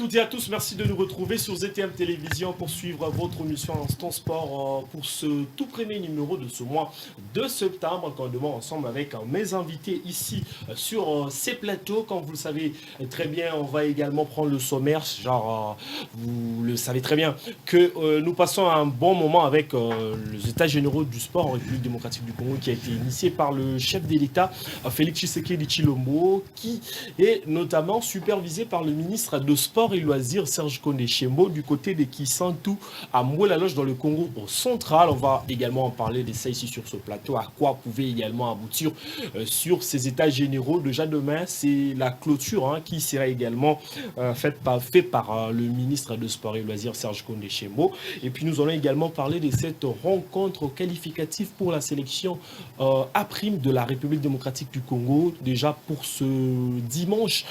toutes et à tous, merci de nous retrouver sur ZTM Télévision pour suivre votre émission Instant Sport pour ce tout premier numéro de ce mois de septembre. Encore une fois, ensemble avec mes invités ici sur ces plateaux. Comme vous le savez très bien, on va également prendre le sommaire. Vous le savez très bien que nous passons un bon moment avec les états généraux du sport en République démocratique du Congo qui a été initié par le chef de l'État, Félix Tshisekedi Tshilombo, qui est notamment supervisé par le ministre de Sport et Loisirs, Serge Kondé Chembo, du côté de Kisantu, à Moué-la-Loge, dans le Congo central. On va également en parler de ça ici sur ce plateau, à quoi pouvait également aboutir sur ces états généraux. Déjà demain, c'est la clôture qui sera également faite par le ministre de Sport et Loisirs, Serge Kondé Chembo. Et puis nous allons également parler de cette rencontre qualificative pour la sélection A' de la République démocratique du Congo, déjà pour ce dimanche,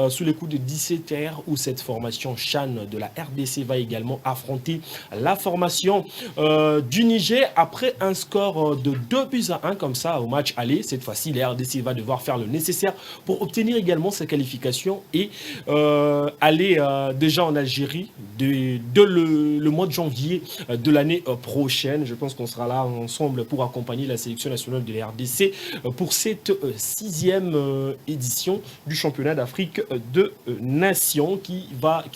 sous les coups de 17h, où cette formation Chan de la RDC va également affronter la formation du Niger après un score de 2-1 comme ça au match aller. Cette fois-ci, la RDC va devoir faire le nécessaire pour obtenir également sa qualification et aller déjà en Algérie dès le mois de janvier de l'année prochaine. Je pense qu'on sera là ensemble pour accompagner la sélection nationale de la RDC pour cette 6e édition du championnat d'Afrique de Nations qui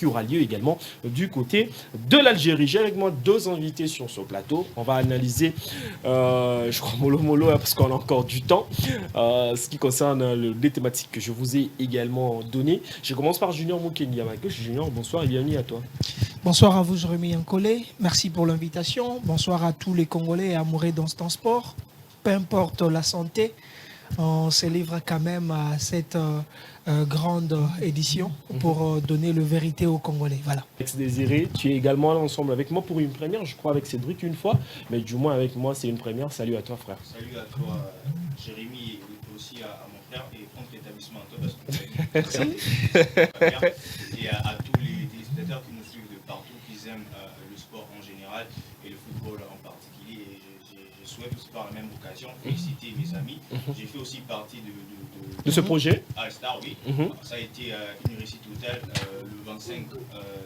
aura lieu également du côté de l'Algérie. J'ai avec moi deux invités sur ce plateau. On va analyser, je crois mollo parce qu'on a encore du temps, ce qui concerne les thématiques que je vous ai également données. Je commence par Junior Moukeni à ma gauche. Junior, bonsoir et bienvenue à toi. Bonsoir à vous, Jérémy Yankolé. Merci pour l'invitation. Bonsoir à tous les Congolais amoureux d'Instant Sport. Peu importe la santé, on se livre quand même à cette grande édition pour donner le vérité aux Congolais. Voilà. Ex-Désiré, tu es également là ensemble avec moi pour une première, je crois avec Cédric une fois, mais du moins avec moi c'est une première. Salut à toi frère. Salut à toi Jérémy et aussi à mon frère et prompt rétablissement à toi parce que et à tous les téléspectateurs qui nous suivent de partout, qui aiment le sport en général et le football en particulier. Et je souhaite aussi par la même occasion féliciter mes amis. J'ai fait aussi partie de ce projet. All-Star, oui. Ça a été une réussite totale le 25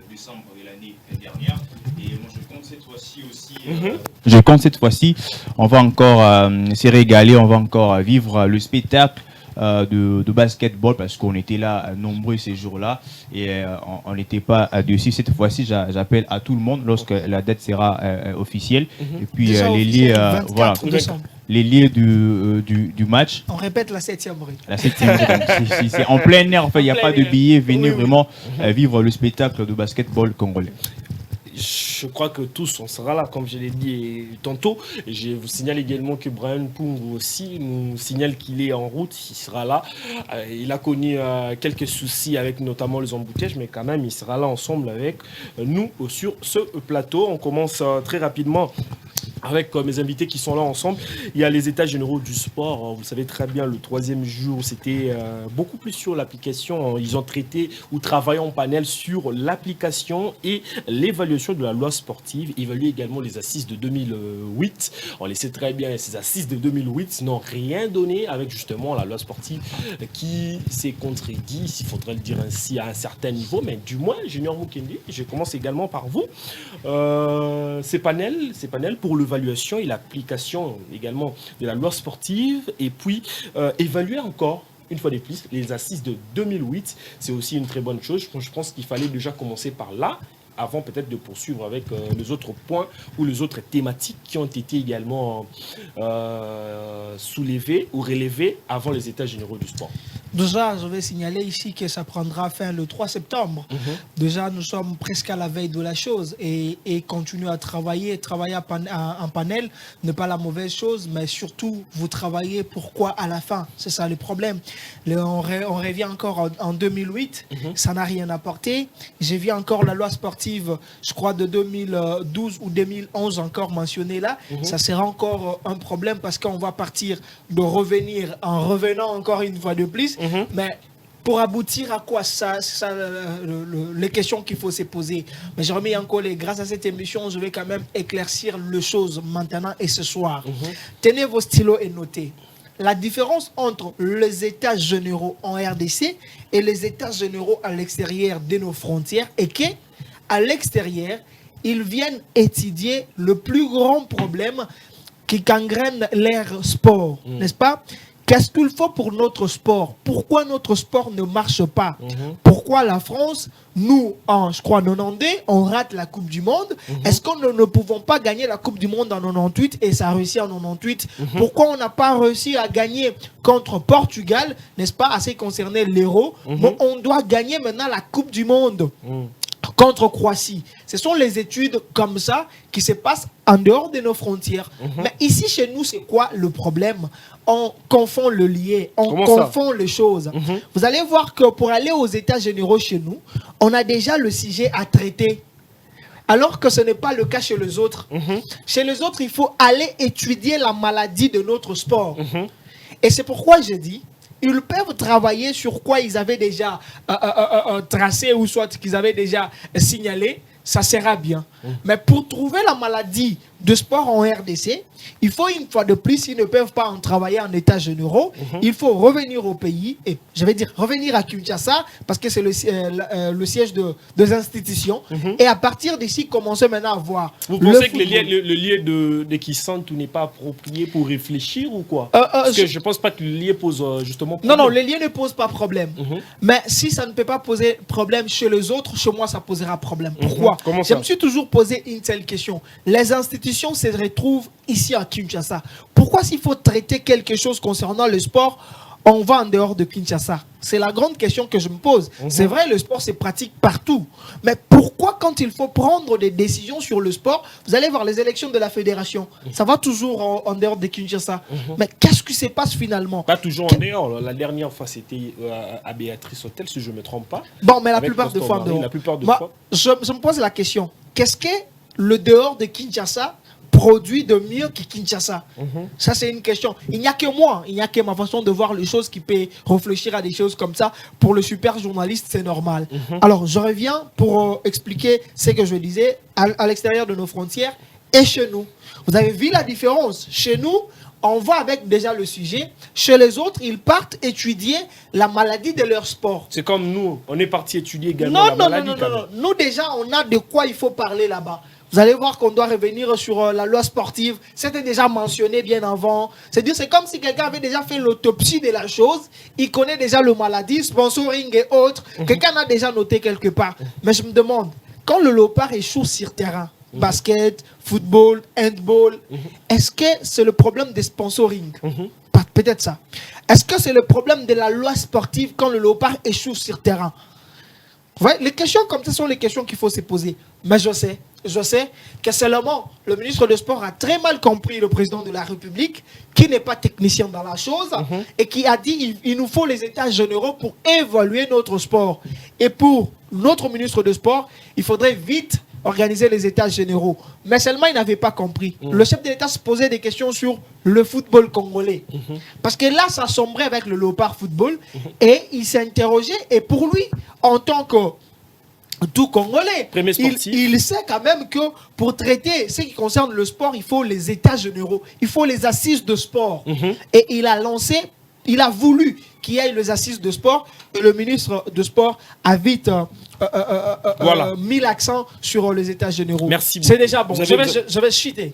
décembre de l'année dernière. Et moi je compte cette fois-ci aussi. Je compte cette fois-ci, on va encore se régaler, on va encore vivre le spectacle de basketball parce qu'on était là nombreux ces jours-là et on n'était pas dessus. Cette fois-ci, j'appelle à tout le monde lorsque la date sera officielle. Et puis les liés, voilà, les liés du match. On répète la 7e rue. La 7e rue. C'est en plein air, en fait, il n'y a pas de billets. Venez vraiment vivre le spectacle de basketball congolais. Je crois que tous, on sera là, comme je l'ai dit tantôt. Et je vous signale également que Brian Pungu aussi nous signale qu'il est en route, il sera là. Il a connu quelques soucis avec notamment les embouteillages, mais quand même, il sera là ensemble avec nous sur ce plateau. On commence très rapidement avec mes invités qui sont là ensemble. Il y a les états généraux du sport. Vous le savez très bien, le 3e jour, c'était beaucoup plus sur l'application. Ils ont traité ou travaillé en panel sur l'application et l'évaluation de la loi sportive. Évaluer également les assises de 2008. On le sait très bien, ces assises de 2008 n'ont rien donné avec justement la loi sportive qui s'est contredit, s'il faudrait le dire ainsi, à un certain niveau. Mais du moins, Junior Moukeni, je commence également par vous. Ces panels pour l'évaluation et l'application également de la loi sportive et puis évaluer encore une fois de plus les assises de 2008, c'est aussi une très bonne chose. Je pense qu'il fallait déjà commencer par là avant peut-être de poursuivre avec les autres points ou les autres thématiques qui ont été également soulevées ou relevées avant les états généraux du sport. Déjà, je vais signaler ici que ça prendra fin le 3 septembre. Déjà, nous sommes presque à la veille de la chose et continuer à travailler en panel n'est pas la mauvaise chose, mais surtout, vous travaillez pourquoi à la fin. C'est ça le problème. On revient encore en 2008, ça n'a rien apporté. J'ai vu encore la loi sportive, je crois, de 2012 ou 2011 encore mentionnée là. Ça sera encore un problème parce qu'on va partir de revenir en revenant encore une fois de plus. Mais pour aboutir à quoi ça, les questions qu'il faut se poser. Mais Jérémy Yankolé, grâce à cette émission, je vais quand même éclaircir les choses maintenant et ce soir. Tenez vos stylos et notez. la différence entre les états généraux en RDC et les états généraux à l'extérieur de nos frontières est qu'à l'extérieur, ils viennent étudier le plus grand problème qui gangrène leur sport, n'est-ce pas? Qu'est-ce qu'il faut pour notre sport? Pourquoi notre sport ne marche pas? Pourquoi la France, nous, en, je crois, 92, on rate la Coupe du Monde? Est-ce qu'on ne pouvons pas gagner la Coupe du Monde en 98 et ça a réussi en 98? Pourquoi on n'a pas réussi à gagner contre Portugal, n'est-ce pas, assez concerné l'Euro? Mais on doit gagner maintenant la Coupe du Monde contre Croatie. Ce sont les études comme ça qui se passent en dehors de nos frontières. Mais ici, chez nous, c'est quoi le problème? On confond le lié, on confond les choses. Vous allez voir que pour aller aux états généraux chez nous, on a déjà le sujet à traiter. Alors que ce n'est pas le cas chez les autres. Chez les autres, il faut aller étudier la maladie de notre sport. Et c'est pourquoi je dis, ils peuvent travailler sur quoi ils avaient déjà tracé ou soit qu'ils avaient déjà signalé, ça sera bien. Mais pour trouver la maladie de sport en RDC, il faut une fois de plus, s'ils ne peuvent pas en travailler en états généraux, il faut revenir au pays, et je vais dire revenir à Kinshasa, parce que c'est le siège des institutions, et à partir d'ici, commencer maintenant à voir. Vous pensez que le lieu de Kisantu n'est pas approprié pour réfléchir ou quoi? Parce que je ne pense pas que le lieu pose justement problème. Non, le lieu ne pose pas problème. Mais si ça ne peut pas poser problème chez les autres, chez moi, ça posera problème. Pourquoi? Je me suis toujours posé une seule question. Les institutions se retrouvent ici à Kinshasa. Pourquoi s'il faut traiter quelque chose concernant le sport, on va en dehors de Kinshasa? C'est la grande question que je me pose. C'est vrai, le sport se pratique partout. Mais pourquoi quand il faut prendre des décisions sur le sport, vous allez voir les élections de la fédération, ça va toujours en dehors de Kinshasa. Mais qu'est-ce qui se passe finalement? Pas toujours en dehors. La dernière fois, c'était à Béatrice Hôtel, si je ne me trompe pas. Bon, mais la plupart de fois en dehors. Je me pose la question. Qu'est-ce que le dehors de Kinshasa produit de mieux que Kinshasa? Ça, c'est une question. Il n'y a que moi, il n'y a que ma façon de voir les choses qui peut réfléchir à des choses comme ça. Pour le super journaliste, c'est normal. Alors, je reviens pour expliquer ce que je disais à l'extérieur de nos frontières et chez nous. Vous avez vu la différence? Chez nous, on va avec déjà le sujet. Chez les autres, ils partent étudier la maladie de leur sport. C'est comme nous, on est parti étudier également la maladie. Non. Nous, déjà, on a de quoi il faut parler là-bas. Vous allez voir qu'on doit revenir sur la loi sportive. C'était déjà mentionné bien avant. C'est-à-dire, c'est comme si quelqu'un avait déjà fait l'autopsie de la chose. Il connaît déjà le maladie, sponsoring et autres. Quelqu'un a déjà noté quelque part. Mais je me demande, quand le léopard échoue sur terrain, basket, football, handball, est-ce que c'est le problème des sponsoring? Peut-être ça. Est-ce que c'est le problème de la loi sportive quand le léopard échoue sur terrain? Ouais, les questions comme ça sont les questions qu'il faut se poser. Mais je sais que seulement le ministre des Sports a très mal compris le président de la République, qui n'est pas technicien dans la chose, et qui a dit il nous faut les états généraux pour évaluer notre sport. Et pour notre ministre des Sports, il faudrait vite organiser les états généraux. Mais seulement, il n'avait pas compris. Le chef de l'État se posait des questions sur le football congolais. Parce que là, ça sombrait avec le léopard football. Et il s'est interrogé. Et pour lui, en tant que tout Congolais, il sait quand même que pour traiter ce qui concerne le sport, il faut les états généraux. Il faut les assises de sport. Et il a voulu qu'il y ait les assises de sport. Et le ministre de Sport a vite mis l'accent sur les états généraux. Merci beaucoup. C'est déjà bon. Je vais chuter.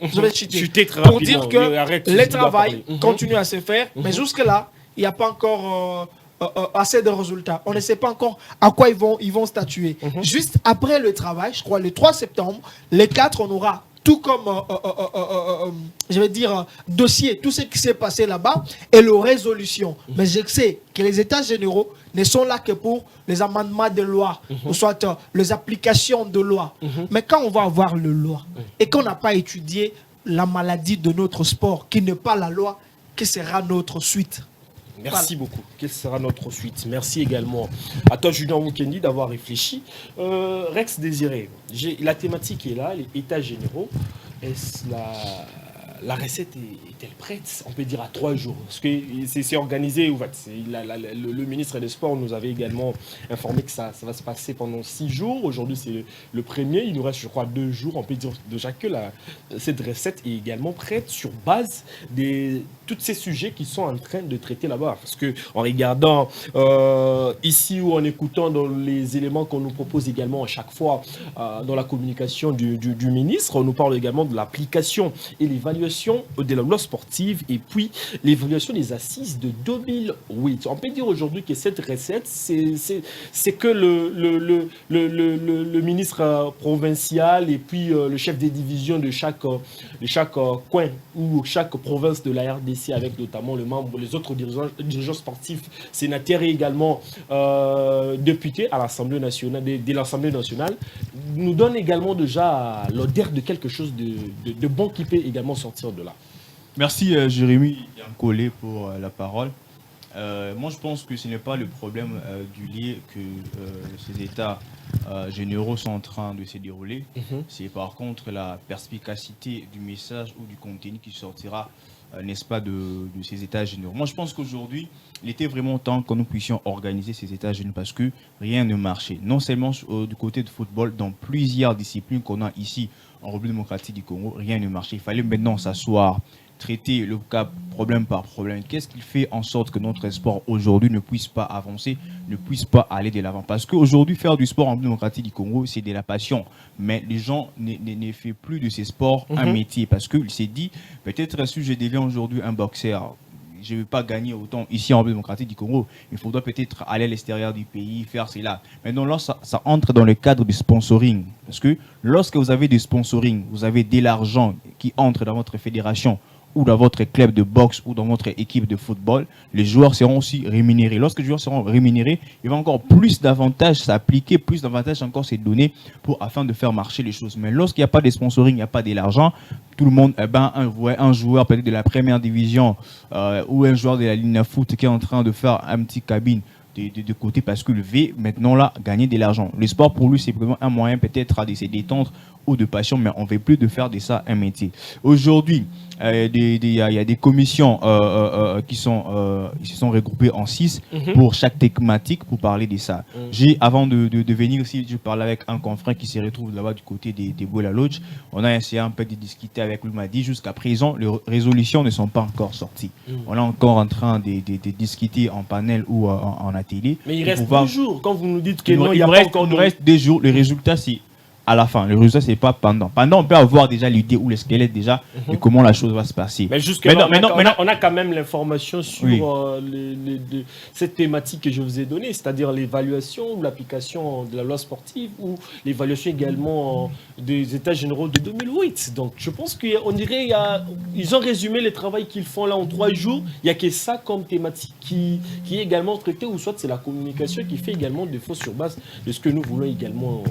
Pour dire que le travail continue à se faire. Mais jusque-là, il n'y a pas encore assez de résultats. On ne sait pas encore à quoi ils vont statuer. Juste après le travail, je crois le 3 septembre, les 4, on aura tout comme, je vais dire, dossier, tout ce qui s'est passé là-bas et leur résolution. Mais je sais que les états généraux ne sont là que pour les amendements de loi, ou soit les applications de loi. Mais quand on va avoir le loi et qu'on n'a pas étudié la maladie de notre sport, qui n'est pas la loi, que sera notre suite? Merci beaucoup. Quelle sera notre suite? Merci également à toi, Julien Mukendi, d'avoir réfléchi. Rex Désiré, la thématique est là, les états généraux. Est-ce la recette est-elle prête? On peut dire à 3 jours. Parce que c'est organisé. En fait, le ministre des Sports nous avait également informé que ça va se passer pendant 6 jours. Aujourd'hui, c'est le premier. Il nous reste, je crois, 2 jours. On peut dire déjà que cette recette est également prête sur base de tous ces sujets qui sont en train de traiter là-bas. Parce que en regardant ici ou en écoutant dans les éléments qu'on nous propose également à chaque fois dans la communication du ministre, on nous parle également de l'application et l'évaluation de la loi sportive et puis l'évaluation des assises de 2008. On peut dire aujourd'hui que cette recette, c'est que le ministre provincial et puis le chef des divisions de chaque coin ou chaque province de la RDC, avec notamment les autres dirigeants sportifs, sénateurs et également députés à l'Assemblée nationale, de l'Assemblée nationale, nous donne également déjà l'odeur de quelque chose de bon qui peut également sortir de là. Merci Jérémy Yankolé pour la parole. Moi je pense que ce n'est pas le problème du lieu que ces états généraux sont en train de se dérouler. C'est par contre la perspicacité du message ou du contenu qui sortira, n'est-ce pas, de ces états généraux. Moi je pense qu'aujourd'hui, il était vraiment temps que nous puissions organiser ces états généraux parce que rien ne marchait. Non seulement du côté du football, dans plusieurs disciplines qu'on a ici en République démocratique du Congo, rien ne marchait. Il fallait maintenant s'asseoir, traiter le cas problème par problème. Qu'est-ce qui fait en sorte que notre sport aujourd'hui ne puisse pas avancer, ne puisse pas aller de l'avant? Parce qu'aujourd'hui, faire du sport en République démocratique du Congo, c'est de la passion. Mais les gens ne font plus de ces sports un métier. Parce qu'il s'est dit, peut-être si je deviens aujourd'hui un boxeur, je ne vais pas gagner autant ici en République démocratique du Congo. Il faudra peut-être aller à l'extérieur du pays, faire cela. Maintenant, là, ça entre dans le cadre du sponsoring. Parce que lorsque vous avez du sponsoring, vous avez de l'argent qui entre dans votre fédération ou dans votre club de boxe ou dans votre équipe de football, les joueurs seront aussi rémunérés. Lorsque les joueurs seront rémunérés, il va encore plus d'avantages s'appliquer, plus d'avantages encore se donner afin de faire marcher les choses. Mais lorsqu'il n'y a pas de sponsoring, il n'y a pas de l'argent, tout le monde, un joueur peut-être de la première division ou un joueur de la ligne de foot qui est en train de faire un petit cabine de côté parce que le V, maintenant là, gagner de l'argent. Le sport pour lui, c'est vraiment un moyen peut-être de se détendre ou de passion, mais on ne veut plus de faire de ça un métier. Aujourd'hui, il y a des commissions qui se sont regroupées en 6 pour chaque thématique pour parler de ça. Avant de venir ici, je parlais avec un confrère qui se retrouve là-bas du côté des Bola Lodge. On a essayé un peu de discuter avec lui, il m'a dit jusqu'à présent, les résolutions ne sont pas encore sorties. On est encore en train de discuter en panel ou en atelier. Mais il reste 2 jours. Quand vous nous dites qu'il il reste 2 jours, les résultats, c'est à la fin. Le résultat, c'est pas pendant. Pendant, on peut avoir déjà l'idée ou le squelette déjà de comment la chose va se passer. Mais jusque-là, on a quand même l'information sur cette thématique que je vous ai donnée, c'est-à-dire l'évaluation ou l'application de la loi sportive ou l'évaluation également des états généraux de 2008. Donc, je pense qu'on dirait ils ont résumé le travail qu'ils font là en 3 jours. Il n'y a que ça comme thématique qui est également traité, ou soit c'est la communication qui fait également défaut sur base de ce que nous voulons également.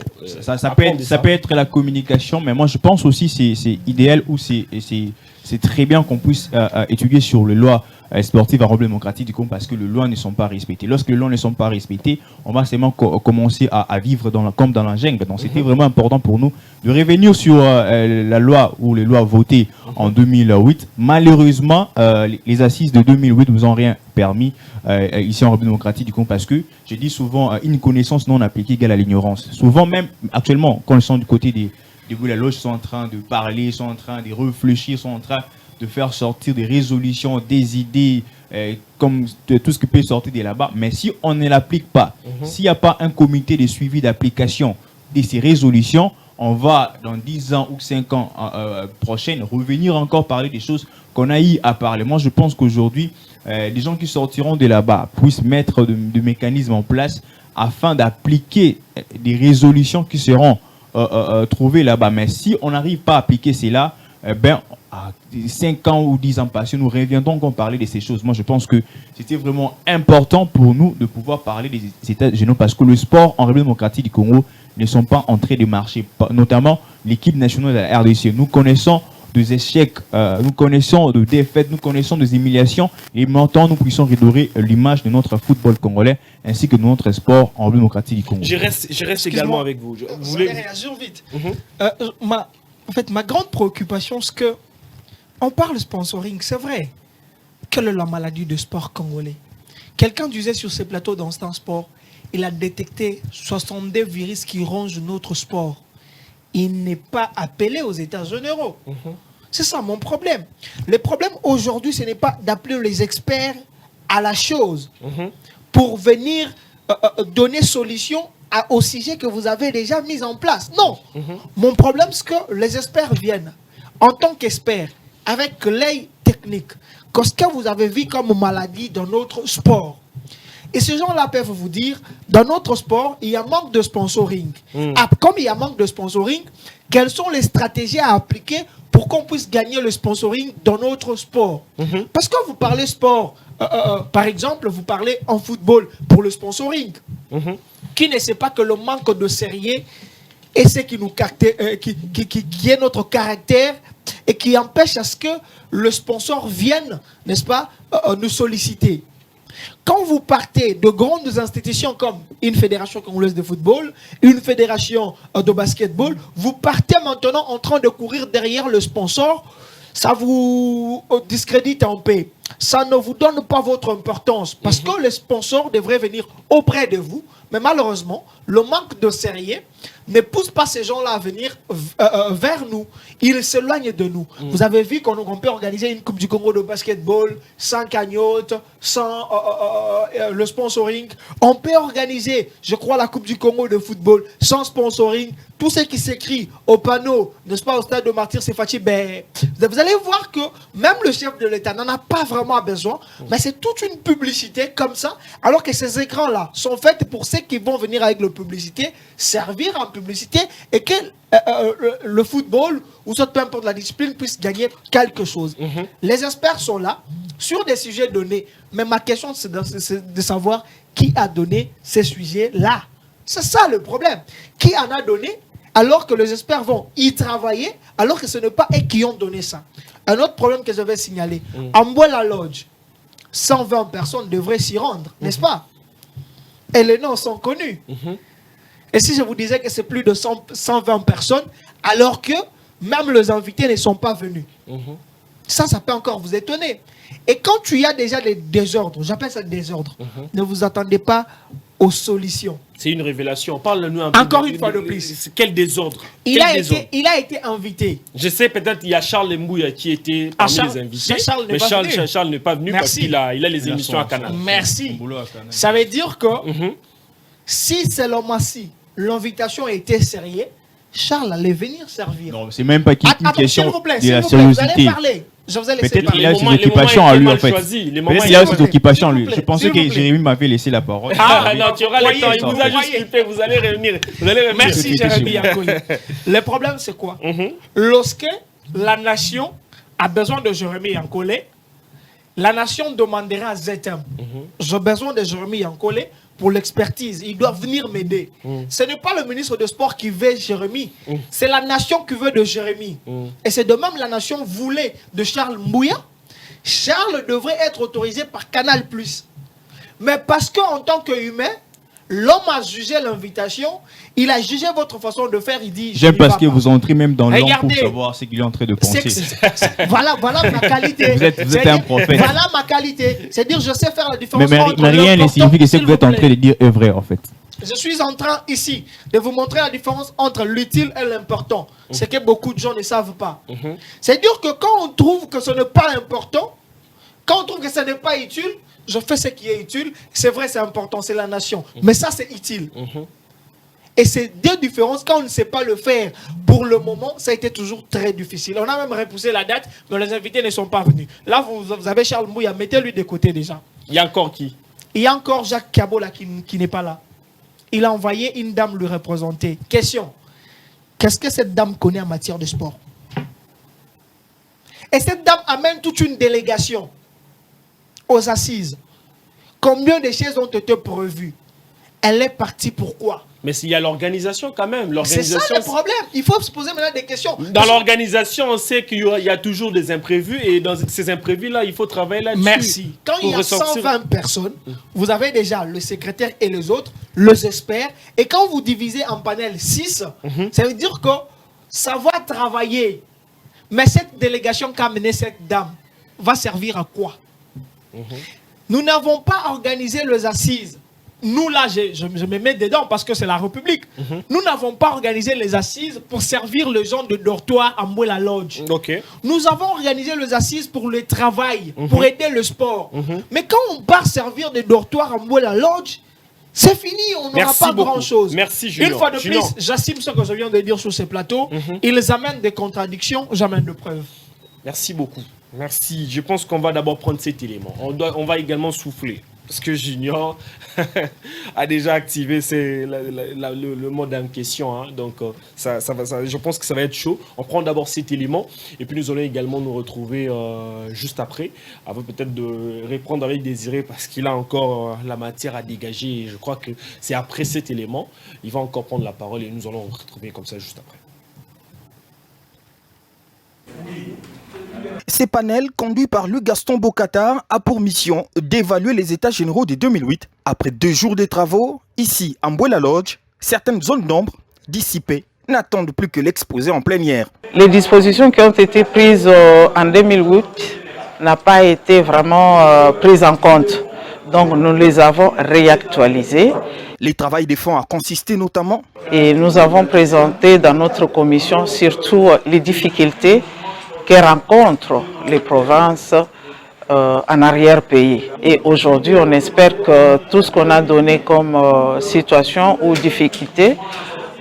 Ça peut être la communication, mais moi je pense aussi que c'est idéal ou c'est très bien qu'on puisse étudier sur les lois sportives en République démocratique du Congo parce que les lois ne sont pas respectées. Lorsque les lois ne sont pas respectées, on va seulement commencer à vivre comme dans la jungle. Donc c'était vraiment important pour nous de revenir sur la loi ou les lois votées en 2008. Malheureusement, les assises de 2008 ne nous ont rien permis ici en République démocratique du Congo parce que je dis souvent une connaissance non appliquée égale à l'ignorance. Souvent même actuellement quand ils sont du côté des Boula Lodge, sont en train de parler, sont en train de réfléchir, sont en train de faire sortir des résolutions, des idées, comme tout ce qui peut sortir de là-bas. Mais si on ne l'applique pas, s'il n'y a pas un comité de suivi d'application de ces résolutions, on va dans 10 ans ou 5 ans prochaines revenir encore parler des choses qu'on a eu à parler. Moi, je pense qu'aujourd'hui, les gens qui sortiront de là-bas puissent mettre des mécanismes en place afin d'appliquer des résolutions qui seront trouvées là-bas. Mais si on n'arrive pas à appliquer cela, à 5 ans ou 10 ans passés, nous reviendrons encore parler de ces choses. Moi, je pense que c'était vraiment important pour nous de pouvoir parler des états généraux parce que le sport en République démocratique du Congo ne sont pas en train de marcher, notamment l'équipe nationale de la RDC. Nous connaissons des échecs, nous connaissons des défaites, nous connaissons des humiliations et maintenant nous puissions redorer l'image de notre football congolais ainsi que de notre sport en République démocratique du Congo. Je reste également avec vous. Vous voulez réagir vite. En fait, ma grande préoccupation, c'est que On parle sponsoring, c'est vrai. Quelle est la maladie de sport congolais? Quelqu'un disait sur ces plateaux d'Instant Sport, il a détecté 62 virus qui rongent notre sport. Il n'est pas appelé aux états généraux. C'est ça mon problème. Le problème aujourd'hui, ce n'est pas d'appeler les experts à la chose pour venir donner solution au sujet que vous avez déjà mis en place. Non. Mon problème, c'est que les experts viennent en tant qu'experts avec l'œil technique. Qu'est-ce que vous avez vu comme maladie dans notre sport? Et ces gens-là peuvent vous dire, dans notre sport, il y a manque de sponsoring. Comme il y a manque de sponsoring, quelles sont les stratégies à appliquer pour qu'on puisse gagner le sponsoring dans notre sport? Parce que vous parlez sport, par exemple, vous parlez en football pour le sponsoring. Qui ne sait pas que le manque de sérieux est ce qui nous qui est notre caractère et qui empêche à ce que le sponsor vienne, n'est-ce pas, nous solliciter. Quand vous partez de grandes institutions comme une fédération congolaise de football, une fédération de basketball, vous partez maintenant en train de courir derrière le sponsor, ça vous discrédite en paix. Ça ne vous donne pas votre importance parce que le sponsor devrait venir auprès de vous. Mais malheureusement, le manque de sérieux ne pousse pas ces gens-là à venir vers nous. Ils s'éloignent de nous. Vous avez vu qu'on peut organiser une Coupe du Congo de basketball sans cagnotte, sans le sponsoring. On peut organiser, je crois, la Coupe du Congo de football sans sponsoring. Tout ce qui s'écrit au panneau, n'est-ce pas, au stade de Martyr Sefachi, ben, vous allez voir que même le chef de l'État n'en a pas vraiment besoin, mais c'est toute une publicité comme ça, alors que ces écrans-là sont faits pour ceux qui vont venir avec la publicité, servir en publicité, et que le football, ou soit peu importe la discipline, puisse gagner quelque chose. Les experts sont là, sur des sujets donnés, mais ma question, c'est de savoir qui a donné ces sujets-là. C'est ça le problème. Qui en a donné alors que les experts vont y travailler, alors que ce n'est pas eux qui ont donné ça. Un autre problème que je vais signaler. En Bois-la Lodge, 120 personnes devraient s'y rendre, n'est-ce pas? Et les noms sont connus. Et si je vous disais que c'est plus de 120 personnes, alors que même les invités ne sont pas venus. Ça peut encore vous étonner. Et quand tu as déjà des désordres, j'appelle ça désordre, ne vous attendez pas aux solutions. C'est une révélation. Parle-nous un peu. Encore une fois de plus. Quel désordre? Il a été invité. Je sais, peut-être il y a Charles Mbouya qui était parmi les invités. Mais Charles n'est pas venu parce qu'il a les émissions à Canal. Merci. Ça veut dire que si selon Massi, l'invitation était sérieuse, Charles allait venir servir. Non, c'est même pas une question de la vous sérieuxité. allez parler. Je vous ai laissé Peut-être parler. qu'il a ses occupations à lui, en fait. Peut-être qu'il a ses occupations à lui. Je pensais que Jérémy m'avait laissé la parole. Ah non, tu auras le temps. Il vous a juste coupé. Vous allez revenir. Merci, Jérémy Yankoui. Le problème, c'est quoi? Lorsque la nation a besoin de Jérémy Yankoui, la nation demandera à ZM. J'ai besoin de Jérémy Yankoui pour l'expertise. Il doit venir m'aider. Ce n'est pas le ministre de Sport qui veut Jérémy. C'est la nation qui veut de Jérémy. Et c'est de même la nation voulait de Charles Mbouya. Charles devrait être autorisé par Canal+. Mais parce qu'en tant qu'humain, l'homme a jugé l'invitation, il a jugé votre façon de faire, il dit... J'aime parce que vous entrez même dans l'homme pour Regardez. savoir ce qu'il est en train de penser. Voilà ma qualité. Vous êtes un prophète. Voilà ma qualité. C'est-à-dire, je sais faire la différence Mais entre rien ne l'important, signifie que ce que s'il vous êtes en plaît. train de dire est vrai, en fait. Je suis en train ici de vous montrer la différence entre l'utile et l'important. C'est que beaucoup de gens ne savent pas. C'est-à-dire que quand on trouve que ce n'est pas important, quand on trouve que ce n'est pas utile, je fais ce qui est utile. C'est vrai, c'est important, c'est la nation. Mais ça, c'est utile. Et c'est deux différences. Quand on ne sait pas le faire, pour le moment, ça a été toujours très difficile. On a même repoussé la date, mais les invités ne sont pas venus. Là, vous avez Charles Mbouya, mettez-lui de côté déjà. Il y a encore qui? Il y a encore Jacques Kabola qui n'est pas là. Il a envoyé une dame lui représenter. Question. Qu'est-ce que cette dame connaît en matière de sport? Et cette dame amène toute une délégation aux assises. Combien de chaises ont été prévues? Elle est partie pourquoi? Mais s'il y a l'organisation quand même. C'est ça le problème. Il faut se poser maintenant des questions. Dans l'organisation, on sait qu'il y a toujours des imprévus et dans ces imprévus-là, il faut travailler là-dessus. Merci. Quand il y a 120 personnes, vous avez déjà le secrétaire et les autres, les experts. Et quand vous divisez en panel 6, ça veut dire que savoir travailler Mais cette délégation qu'a menée cette dame va servir à quoi? Nous n'avons pas organisé les assises. Nous, là, je me mets dedans parce que c'est la République. Nous n'avons pas organisé les assises pour servir les gens de dortoir à Mbouela Lodge. Nous avons organisé les assises pour le travail, pour aider le sport. Mais quand on part servir des dortoirs à Mbouela Lodge, c'est fini, on n'aura pas grand-chose. Merci, Junior. Une fois de plus, j'assume ce que je viens de dire sur ces plateaux. Ils amènent des contradictions, j'amène des preuves. Merci beaucoup. Merci. Je pense qu'on va d'abord prendre cet élément. On va également souffler. Parce que Junior a déjà activé le mode en question. Hein. Donc, je pense que ça va être chaud. On prend d'abord cet élément. Et puis, nous allons également nous retrouver juste après. Avant peut-être de répondre avec Désiré parce qu'il a encore la matière à dégager. Et je crois que c'est après cet élément. Il va encore prendre la parole et nous allons nous retrouver comme ça juste après. Ces panels, conduits par Luc Gaston Bokata, a pour mission d'évaluer les états généraux de 2008. Après 2 jours de travaux, ici, à Mbouela Lodge, certaines zones d'ombre dissipées n'attendent plus que l'exposé en plein air. Les dispositions qui ont été prises en 2008 n'ont pas été vraiment prises en compte. Donc nous les avons réactualisées. Les travaux des fonds a consisté notamment. Et nous avons présenté dans notre commission surtout les difficultés que rencontrent les provinces en arrière-pays. Et aujourd'hui, on espère que tout ce qu'on a donné comme situation ou difficulté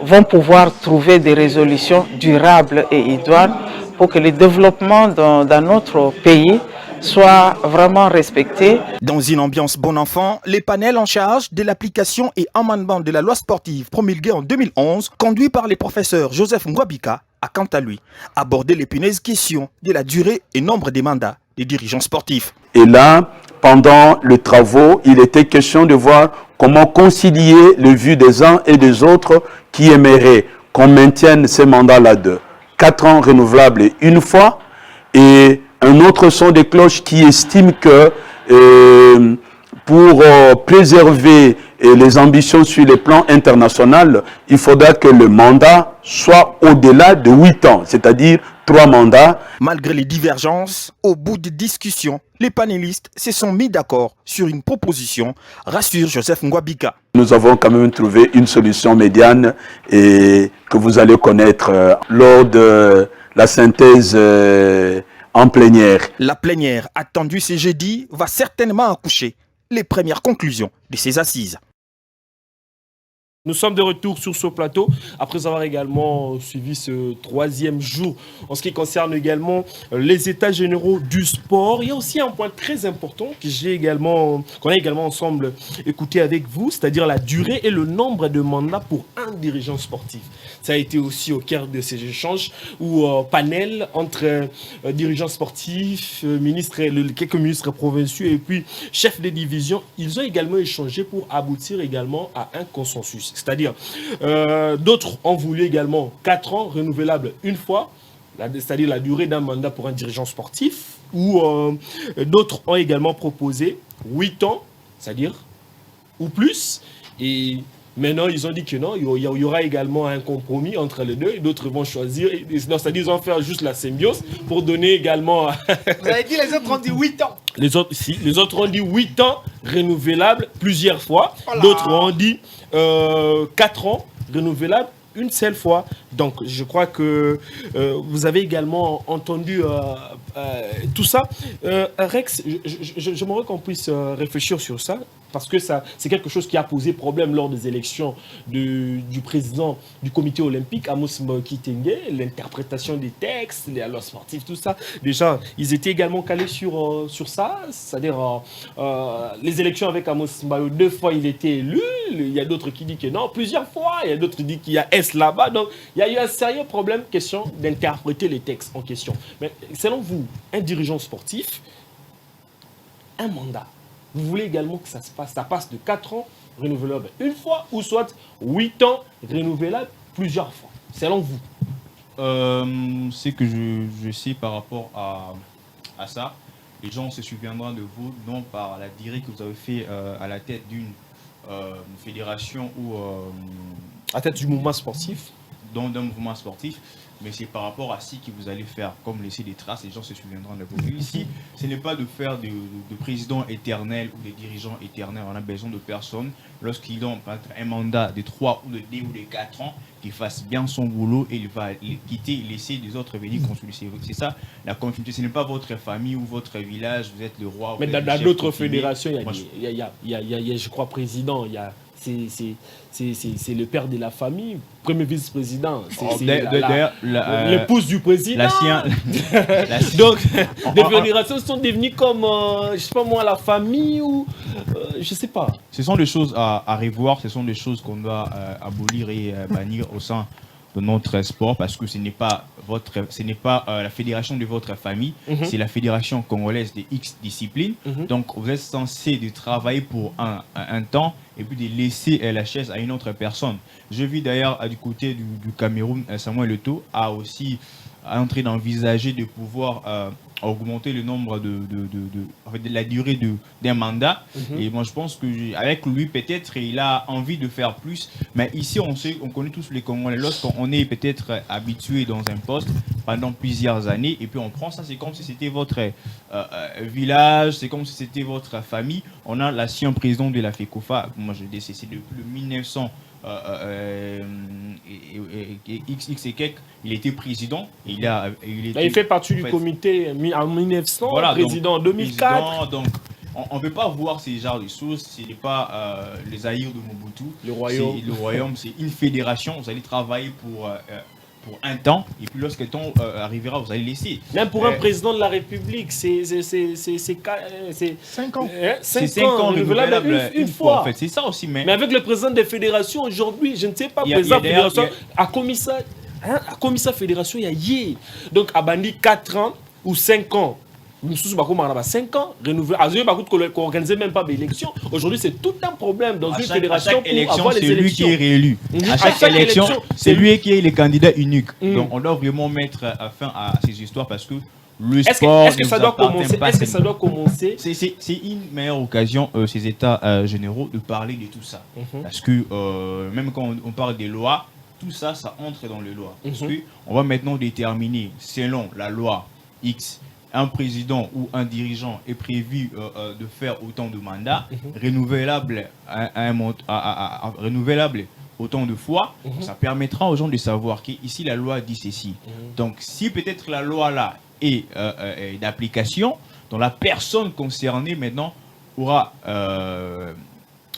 vont pouvoir trouver des résolutions durables et idoines pour que le développement dans notre pays soit vraiment respecté. Dans une ambiance bon enfant, les panels en charge de l'application et amendement de la loi sportive promulguée en 2011, conduit par les professeurs Joseph Ngwabika, a quant à lui abordé l'épineuse question de la durée et nombre des mandats des dirigeants sportifs. Et là, pendant les travaux, il était question de voir comment concilier les vues des uns et des autres qui aimeraient qu'on maintienne ces mandats-là de 4 ans renouvelables une fois, et un autre son de cloche qui estime que pour préserver les ambitions sur le plan international, il faudra que le mandat soit au-delà de 8 ans, c'est-à-dire 3 mandats. Malgré les divergences, au bout des discussions, les panélistes se sont mis d'accord sur une proposition, rassure Joseph Ngwabika. Nous avons quand même trouvé une solution médiane et que vous allez connaître lors de la synthèse en plénière. La plénière attendue ce jeudi va certainement accoucher les premières conclusions de ces assises. Nous sommes de retour sur ce plateau après avoir également suivi ce 3e jour en ce qui concerne également les états généraux du sport. Il y a aussi un point très important qu'on a également ensemble écouté avec vous, c'est-à-dire la durée et le nombre de mandats pour un dirigeant sportif. Ça a été aussi au cœur de ces échanges ou panel entre dirigeants sportifs, quelques ministres provinciaux et puis chefs de division. Ils ont également échangé pour aboutir également à un consensus. C'est-à-dire, d'autres ont voulu également 4 ans renouvelables une fois, c'est-à-dire la durée d'un mandat pour un dirigeant sportif, ou d'autres ont également proposé 8 ans, c'est-à-dire, ou plus, et maintenant ils ont dit que non, il y aura également un compromis entre les deux, et d'autres vont choisir, c'est-à-dire ils vont faire juste la symbiose pour donner également... Vous avez dit les autres ont dit 8 ans. Les autres ont dit 8 ans renouvelables plusieurs fois. Voilà. D'autres ont dit 4 ans renouvelables une seule fois. Donc, je crois que vous avez également entendu tout ça. Rex, j'aimerais qu'on puisse réfléchir sur ça, parce que c'est quelque chose qui a posé problème lors des élections du président du comité olympique, Amos Kitenge, l'interprétation des textes, les lois sportives, tout ça. Déjà, ils étaient également calés sur ça, c'est-à-dire les élections avec Amos Mbayo, 2 fois il était élu, il y a d'autres qui disent que non, plusieurs fois, il y a d'autres qui disent qu'il y a S là-bas, donc il y a eu un sérieux problème, question d'interpréter les textes en question. Mais selon vous, un dirigeant sportif, un mandat, vous voulez également que ça passe de 4 ans renouvelables une fois, ou soit 8 ans renouvelables plusieurs fois, selon vous? Ce que je sais par rapport à ça, les gens se souviendront de vous, non par la durée que vous avez fait à la tête d'une fédération ou... à tête du mouvement sportif. D'un mouvement sportif, mais c'est par rapport à ce que vous allez faire. Comme laisser des traces, les gens se souviendront de vous. Ici, ce n'est pas de faire de présidents éternels ou des dirigeants éternels. On a besoin de personnes, lorsqu'ils ont un mandat de 3 ou de 2 ou de 4 ans, qui fasse bien son boulot et il va quitter, laisser les autres venir consolider. C'est ça la continuité. Ce n'est pas votre famille ou votre village, vous êtes le roi. Mais dans d'autres fédérations, il y a, je crois, président, c'est le père de la famille, premier vice-président. L'épouse du président. Donc, les fédérations sont devenues comme, je sais pas moi, la famille ou, je sais pas. Ce sont des choses à revoir, ce sont des choses qu'on doit abolir et bannir au sein de notre sport, parce que ce n'est pas la fédération de votre famille, c'est la fédération congolaise de X disciplines. Donc vous êtes censé de travailler pour un temps et puis de laisser la chaise à une autre personne. Je vis d'ailleurs du côté du Cameroun, Samuel Eto'o a aussi entré d'envisager de pouvoir augmenter le nombre de la durée d'un mandat. Et moi je pense qu'avec lui peut-être il a envie de faire plus, mais ici on connaît tous les Congolais, lorsqu'on est peut-être habitué dans un poste pendant plusieurs années et puis on prend ça, c'est comme si c'était votre village, c'est comme si c'était votre famille. On a l'ancien président de la FECOFA, moi je dis c'est depuis le 1900 XX et quelques, il était président. Il fait partie du comité en 1900, voilà, président en 2004. Donc, on ne peut pas voir ces genres de choses. Ce n'est pas les aïeux de Mobutu. Le royaume, c'est une fédération. Vous allez travailler pour un temps, et puis lorsque le temps arrivera, vous allez laisser. Même pour un président de la République, c'est 5 ans. C'est 5 ans renouvelable une fois. En fait, c'est ça aussi. Mais avec le président des fédérations aujourd'hui, je ne sais pas, président de la fédération, à commissaire fédération, il y a hier. Donc, à Bandi 4 ans ou 5 ans. Nous sommes 5 ans renouvelés. Qu'on n'organisait même pas d'élection. Aujourd'hui, c'est tout un problème dans une fédération pour avoir les élections. C'est lui qui est réélu. À chaque élection, c'est lui qui est le candidat unique. Donc, on doit vraiment mettre fin à ces histoires parce que le sport. Est-ce que ça doit commencer? C'est une meilleure occasion, ces états généraux, de parler de tout ça. Parce que même quand on parle des lois, tout ça, ça entre dans les lois. Parce qu'on va maintenant déterminer, selon la loi X, un président ou un dirigeant est prévu de faire autant de mandats, renouvelable autant de fois, ça permettra aux gens de savoir qu'ici la loi dit ceci. Donc si peut-être la loi là est d'application, donc la personne concernée maintenant aura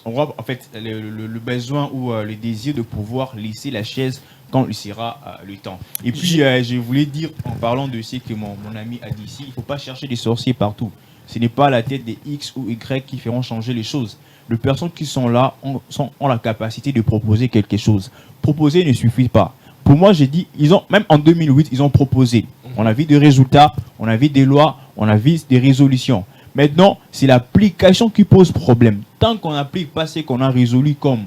en fait le besoin ou le désir de pouvoir laisser la chaise quand il sera le temps. Et puis, je voulais dire, en parlant de ce que mon ami a dit ici, il ne faut pas chercher des sorciers partout. Ce n'est pas la tête des X ou Y qui feront changer les choses. Les personnes qui sont là ont la capacité de proposer quelque chose. Proposer ne suffit pas. Pour moi, j'ai dit, même en 2008, ils ont proposé. On a vu des résultats, on a vu des lois, on a vu des résolutions. Maintenant, c'est l'application qui pose problème. Tant qu'on n'applique pas ce qu'on a résolu comme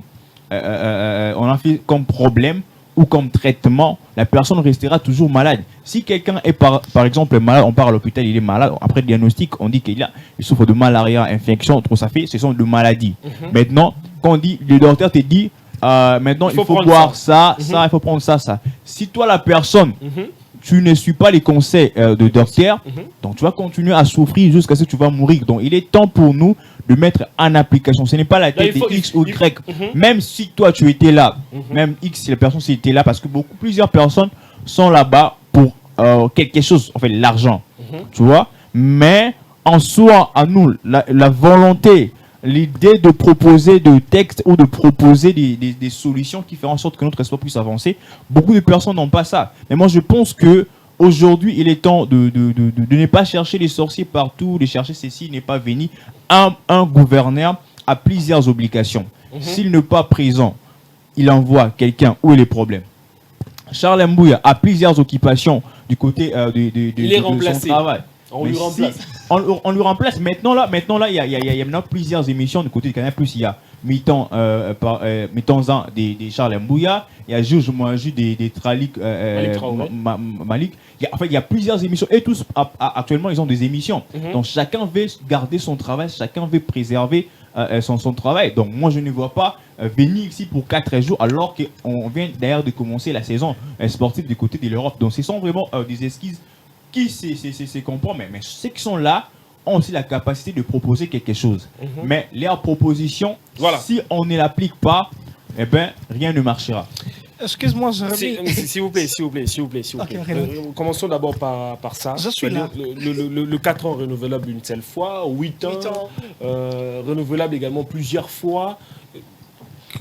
problème, ou comme traitement, la personne restera toujours malade. Si quelqu'un est par exemple malade, on part à l'hôpital, il est malade, après le diagnostic, on dit qu'il souffre de malaria, infection, trop ça fait, ce sont des maladies. Maintenant, quand on dit, le docteur te dit, maintenant il faut boire ça, il faut prendre ça. Si toi la personne, tu ne suis pas les conseils de docteur, donc tu vas continuer à souffrir jusqu'à ce que tu vas mourir. Donc il est temps pour nous de mettre en application. Ce n'est pas la tête de X ou Y. Même si toi tu étais là, même X, si la personne était là, parce que plusieurs personnes sont là-bas pour quelque chose, en fait l'argent, tu vois. Mais en soi, à nous, la volonté, l'idée de proposer des textes ou de proposer des solutions qui feront en sorte que notre sport puisse avancer, beaucoup de personnes n'ont pas ça. Mais moi je pense que aujourd'hui, il est temps de ne pas chercher les sorciers partout, de chercher ceci, n'est pas venir. Un gouverneur a plusieurs obligations. S'il n'est pas présent, il envoie quelqu'un. Où est le problème? Charles Mbouya a plusieurs occupations du côté de son travail. On lui remplace. On lui remplace. Maintenant là, il y a maintenant plusieurs émissions du côté de Canal+. Il y a mettons-en des Charles Mbouya, il y a Juge Moaju des Tralik Malik. En fait, il y a plusieurs émissions et tous actuellement ils ont des émissions. Donc chacun veut garder son travail, chacun veut préserver son travail. Donc moi, je ne vois pas venir ici pour 4 jours alors qu'on vient d'ailleurs de commencer la saison sportive du côté de l'Europe. Donc ce sont vraiment des esquisses qui se comprennent, mais ceux qui sont là ont aussi la capacité de proposer quelque chose. Mais leurs propositions, si on ne l'applique pas, eh ben, rien ne marchera. Excuse-moi, Jérémy. S'il vous plaît. Okay, commençons d'abord par ça. Je suis là. Le 4 ans renouvelable une seule fois, 8 ans, renouvelable également plusieurs fois.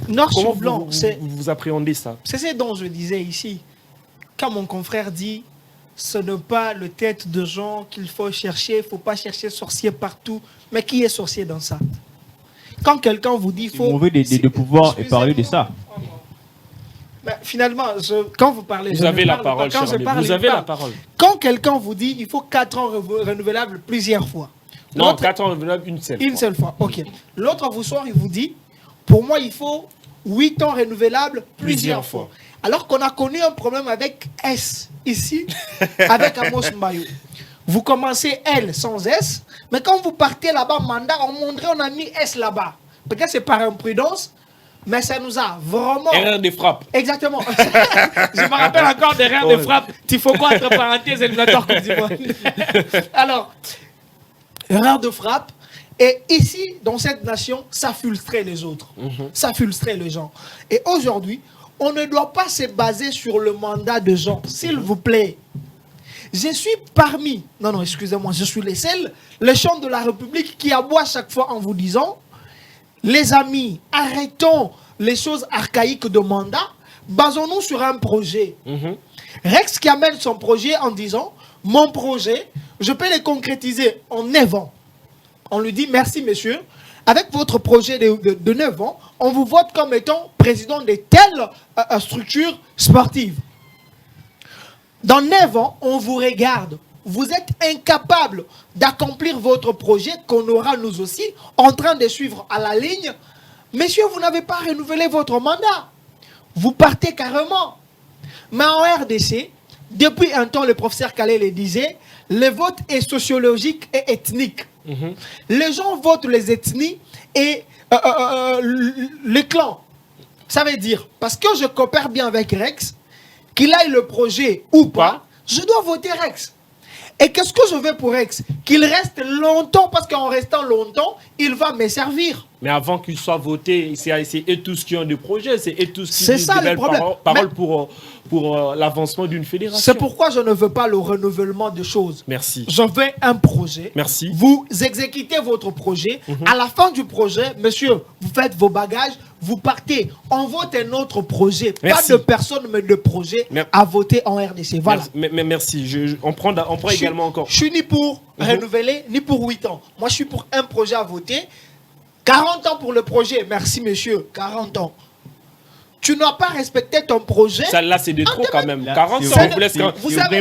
Noir Comment sur blanc, vous appréhendez ça? c'est ce dont je disais ici. Quand mon confrère dit, ce n'est pas le tête de gens qu'il faut chercher, il ne faut pas chercher sorcier partout. Mais qui est sorcier dans ça? Quand quelqu'un vous dit, il faut... C'est mauvais de pouvoir parler de ça. Mais finalement, quand vous parlez... Vous avez la parole, cher ami. Vous avez la parole. Quand quelqu'un vous dit, il faut 4 ans renouvelables plusieurs fois. Non, 4 ans renouvelables une seule fois. Une seule fois, ok. L'autre vous sort, il vous dit, pour moi, il faut 8 ans renouvelables plusieurs fois. Alors qu'on a connu un problème avec S, ici, avec Amos Mbayo. Vous commencez L sans S, mais quand vous partez là-bas, mandat, on a mis S là-bas. Peut-être c'est par imprudence, mais ça nous a vraiment... Erreur de frappe. Exactement. Je me rappelle encore des erreurs de frappe. Tifoko, entre parenthèses, éliminatoire Coupe du Monde. Alors, erreur de frappe. Et ici, dans cette nation, ça frustrait les autres. Ça frustrait les gens. Et aujourd'hui, on ne doit pas se baser sur le mandat de gens. S'il vous plaît. Je suis parmi... Non, excusez-moi. Je suis les chants de la République qui aboient chaque fois en vous disant... Les amis, arrêtons les choses archaïques de mandat. Basons-nous sur un projet. Rex qui amène son projet en disant, mon projet, je peux le concrétiser en 9 ans. On lui dit, merci monsieur, avec votre projet de 9 ans, on vous vote comme étant président de telle structure sportive. Dans 9 ans, on vous regarde. Vous êtes incapable d'accomplir votre projet qu'on aura nous aussi en train de suivre à la ligne. Messieurs, vous n'avez pas renouvelé votre mandat. Vous partez carrément. Mais en RDC, depuis un temps, le professeur Calais le disait, le vote est sociologique et ethnique. Les gens votent les ethnies et les clans. Ça veut dire, parce que je coopère bien avec Rex, qu'il aille le projet ou pas, je dois voter Rex. Et qu'est-ce que je veux pour Rex? Qu'il reste longtemps, parce qu'en restant longtemps, il va me servir. Mais avant qu'il soit voté, c'est eux tous qui ont des projets, c'est eux tous qui disent des belles paroles pour l'avancement d'une fédération. C'est pourquoi je ne veux pas le renouvellement de choses. Merci. Je veux un projet. Merci. Vous exécutez votre projet. À la fin du projet, monsieur, vous faites vos bagages, vous partez. On vote un autre projet. Merci. Pas de personne, mais de projet à voter en RDC. Voilà. Merci. On prend également encore. Je suis ni pour renouveler, ni pour 8 ans. Moi, je suis pour un projet à voter. 40 ans pour le projet. Merci, monsieur. 40 ans. Tu n'as pas respecté ton projet. Ça, là, c'est de trop quand même. 40 ans, on vous laisse quand vous savez,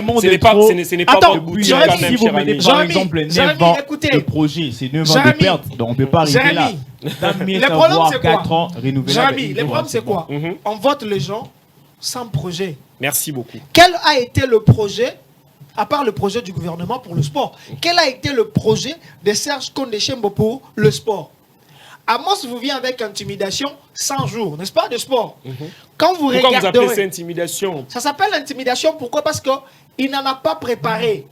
ce n'est pas votre budget quand même, si vous mettez par exemple 9 ans de projet, c'est 9 ans de perte. Donc on ne peut pas arriver là. Le problème, c'est quoi? 4 ans renouvelables. Le problème, c'est quoi? On vote les gens sans projet. Merci beaucoup. Quel a été le projet, à part le projet du gouvernement pour le sport, quel a été le projet de Serge Kondé-Chembo pour le sport? Amos vous vient avec intimidation 100 jours, n'est-ce pas, de sport. Quand vous Pourquoi regardez, vous appelez ça intimidation? Ça s'appelle intimidation, pourquoi? Parce qu'il n'en a pas préparé,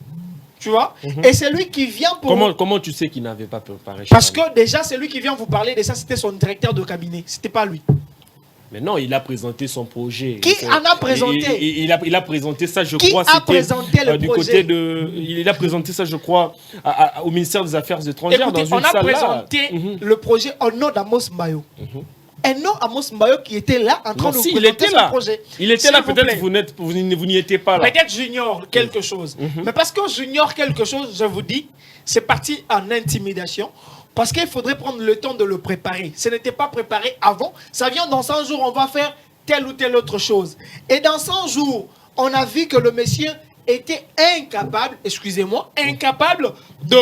tu vois. Et c'est lui qui vient pour... Comment tu sais qu'il n'avait pas préparé? Parce que déjà, c'est lui qui vient vous parler de ça, c'était son directeur de cabinet, c'était pas lui. Mais non, il a présenté son projet. Qui en a présenté? Il a présenté ça, je Qui crois. a présenté le du projet? côté de. Il a présenté ça, je crois, au ministère des Affaires étrangères. Écoutez, dans une salle. On a présenté le projet au nom d'Amos Mbayo. Un nom Amos Mbayo qui était là en train de il présenter était son là. projet. Il était là, peut-être vous n'y étiez pas là. Peut-être j'ignore quelque chose. Mais parce que j'ignore quelque chose, je vous dis, c'est parti en intimidation. Parce qu'il faudrait prendre le temps de le préparer. Ce n'était pas préparé avant. Ça vient dans 100 jours, on va faire telle ou telle autre chose. Et dans 100 jours, on a vu que le monsieur était incapable, excusez-moi, incapable de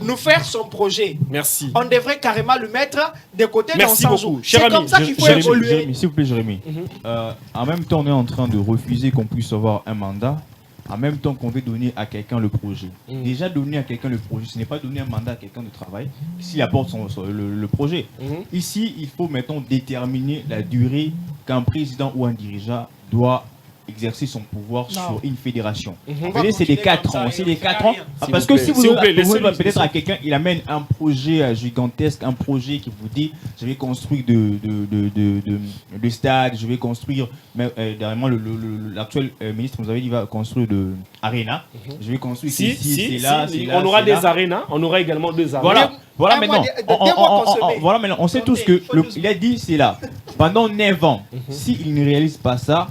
nous faire son projet. Merci. On devrait carrément le mettre de côté dans 100 jours. C'est comme ça qu'il faut évoluer. S'il vous plaît, Jérémy. En même temps, on est en train de refuser qu'on puisse avoir un mandat. en même temps qu'on veut donner à quelqu'un le projet. Déjà, donner à quelqu'un le projet, ce n'est pas donner un mandat à quelqu'un de travail s'il apporte le projet. Ici, il faut maintenant déterminer la durée qu'un président ou un dirigeant doit exercer son pouvoir sur une fédération. C'est des 4 ans. C'est des 4 ans. Parce que si vous donnez peut-être à quelqu'un, il amène un projet gigantesque, un projet qui vous dit je vais construire de stades, je vais construire, dernièrement l'actuel ministre nous avait dit il va construire de Arena. Je vais construire ici, là. On aura des arénas, on aura également 2 arénas. Voilà maintenant. Voilà maintenant. On sait tous que il a dit c'est là. Pendant 9 ans, s'il ne réalise pas ça,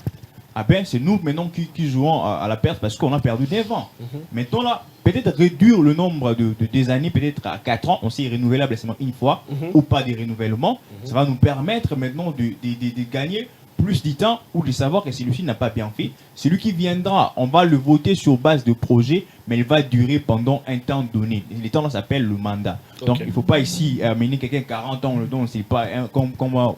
ah ben, c'est nous maintenant qui jouons à la perte parce qu'on a perdu 9 ans. Maintenant là, peut-être réduire le nombre des années, peut-être à 4 ans, on sait renouvelable seulement une fois, ou pas des renouvellements, ça va nous permettre maintenant de gagner plus de temps ou de savoir que celui-ci n'a pas bien fait. Celui qui viendra, on va le voter sur base de projet, mais il va durer pendant un temps donné. Le temps là s'appelle le mandat. Donc il ne faut pas ici amener quelqu'un 40 ans, le don, c'est pas comme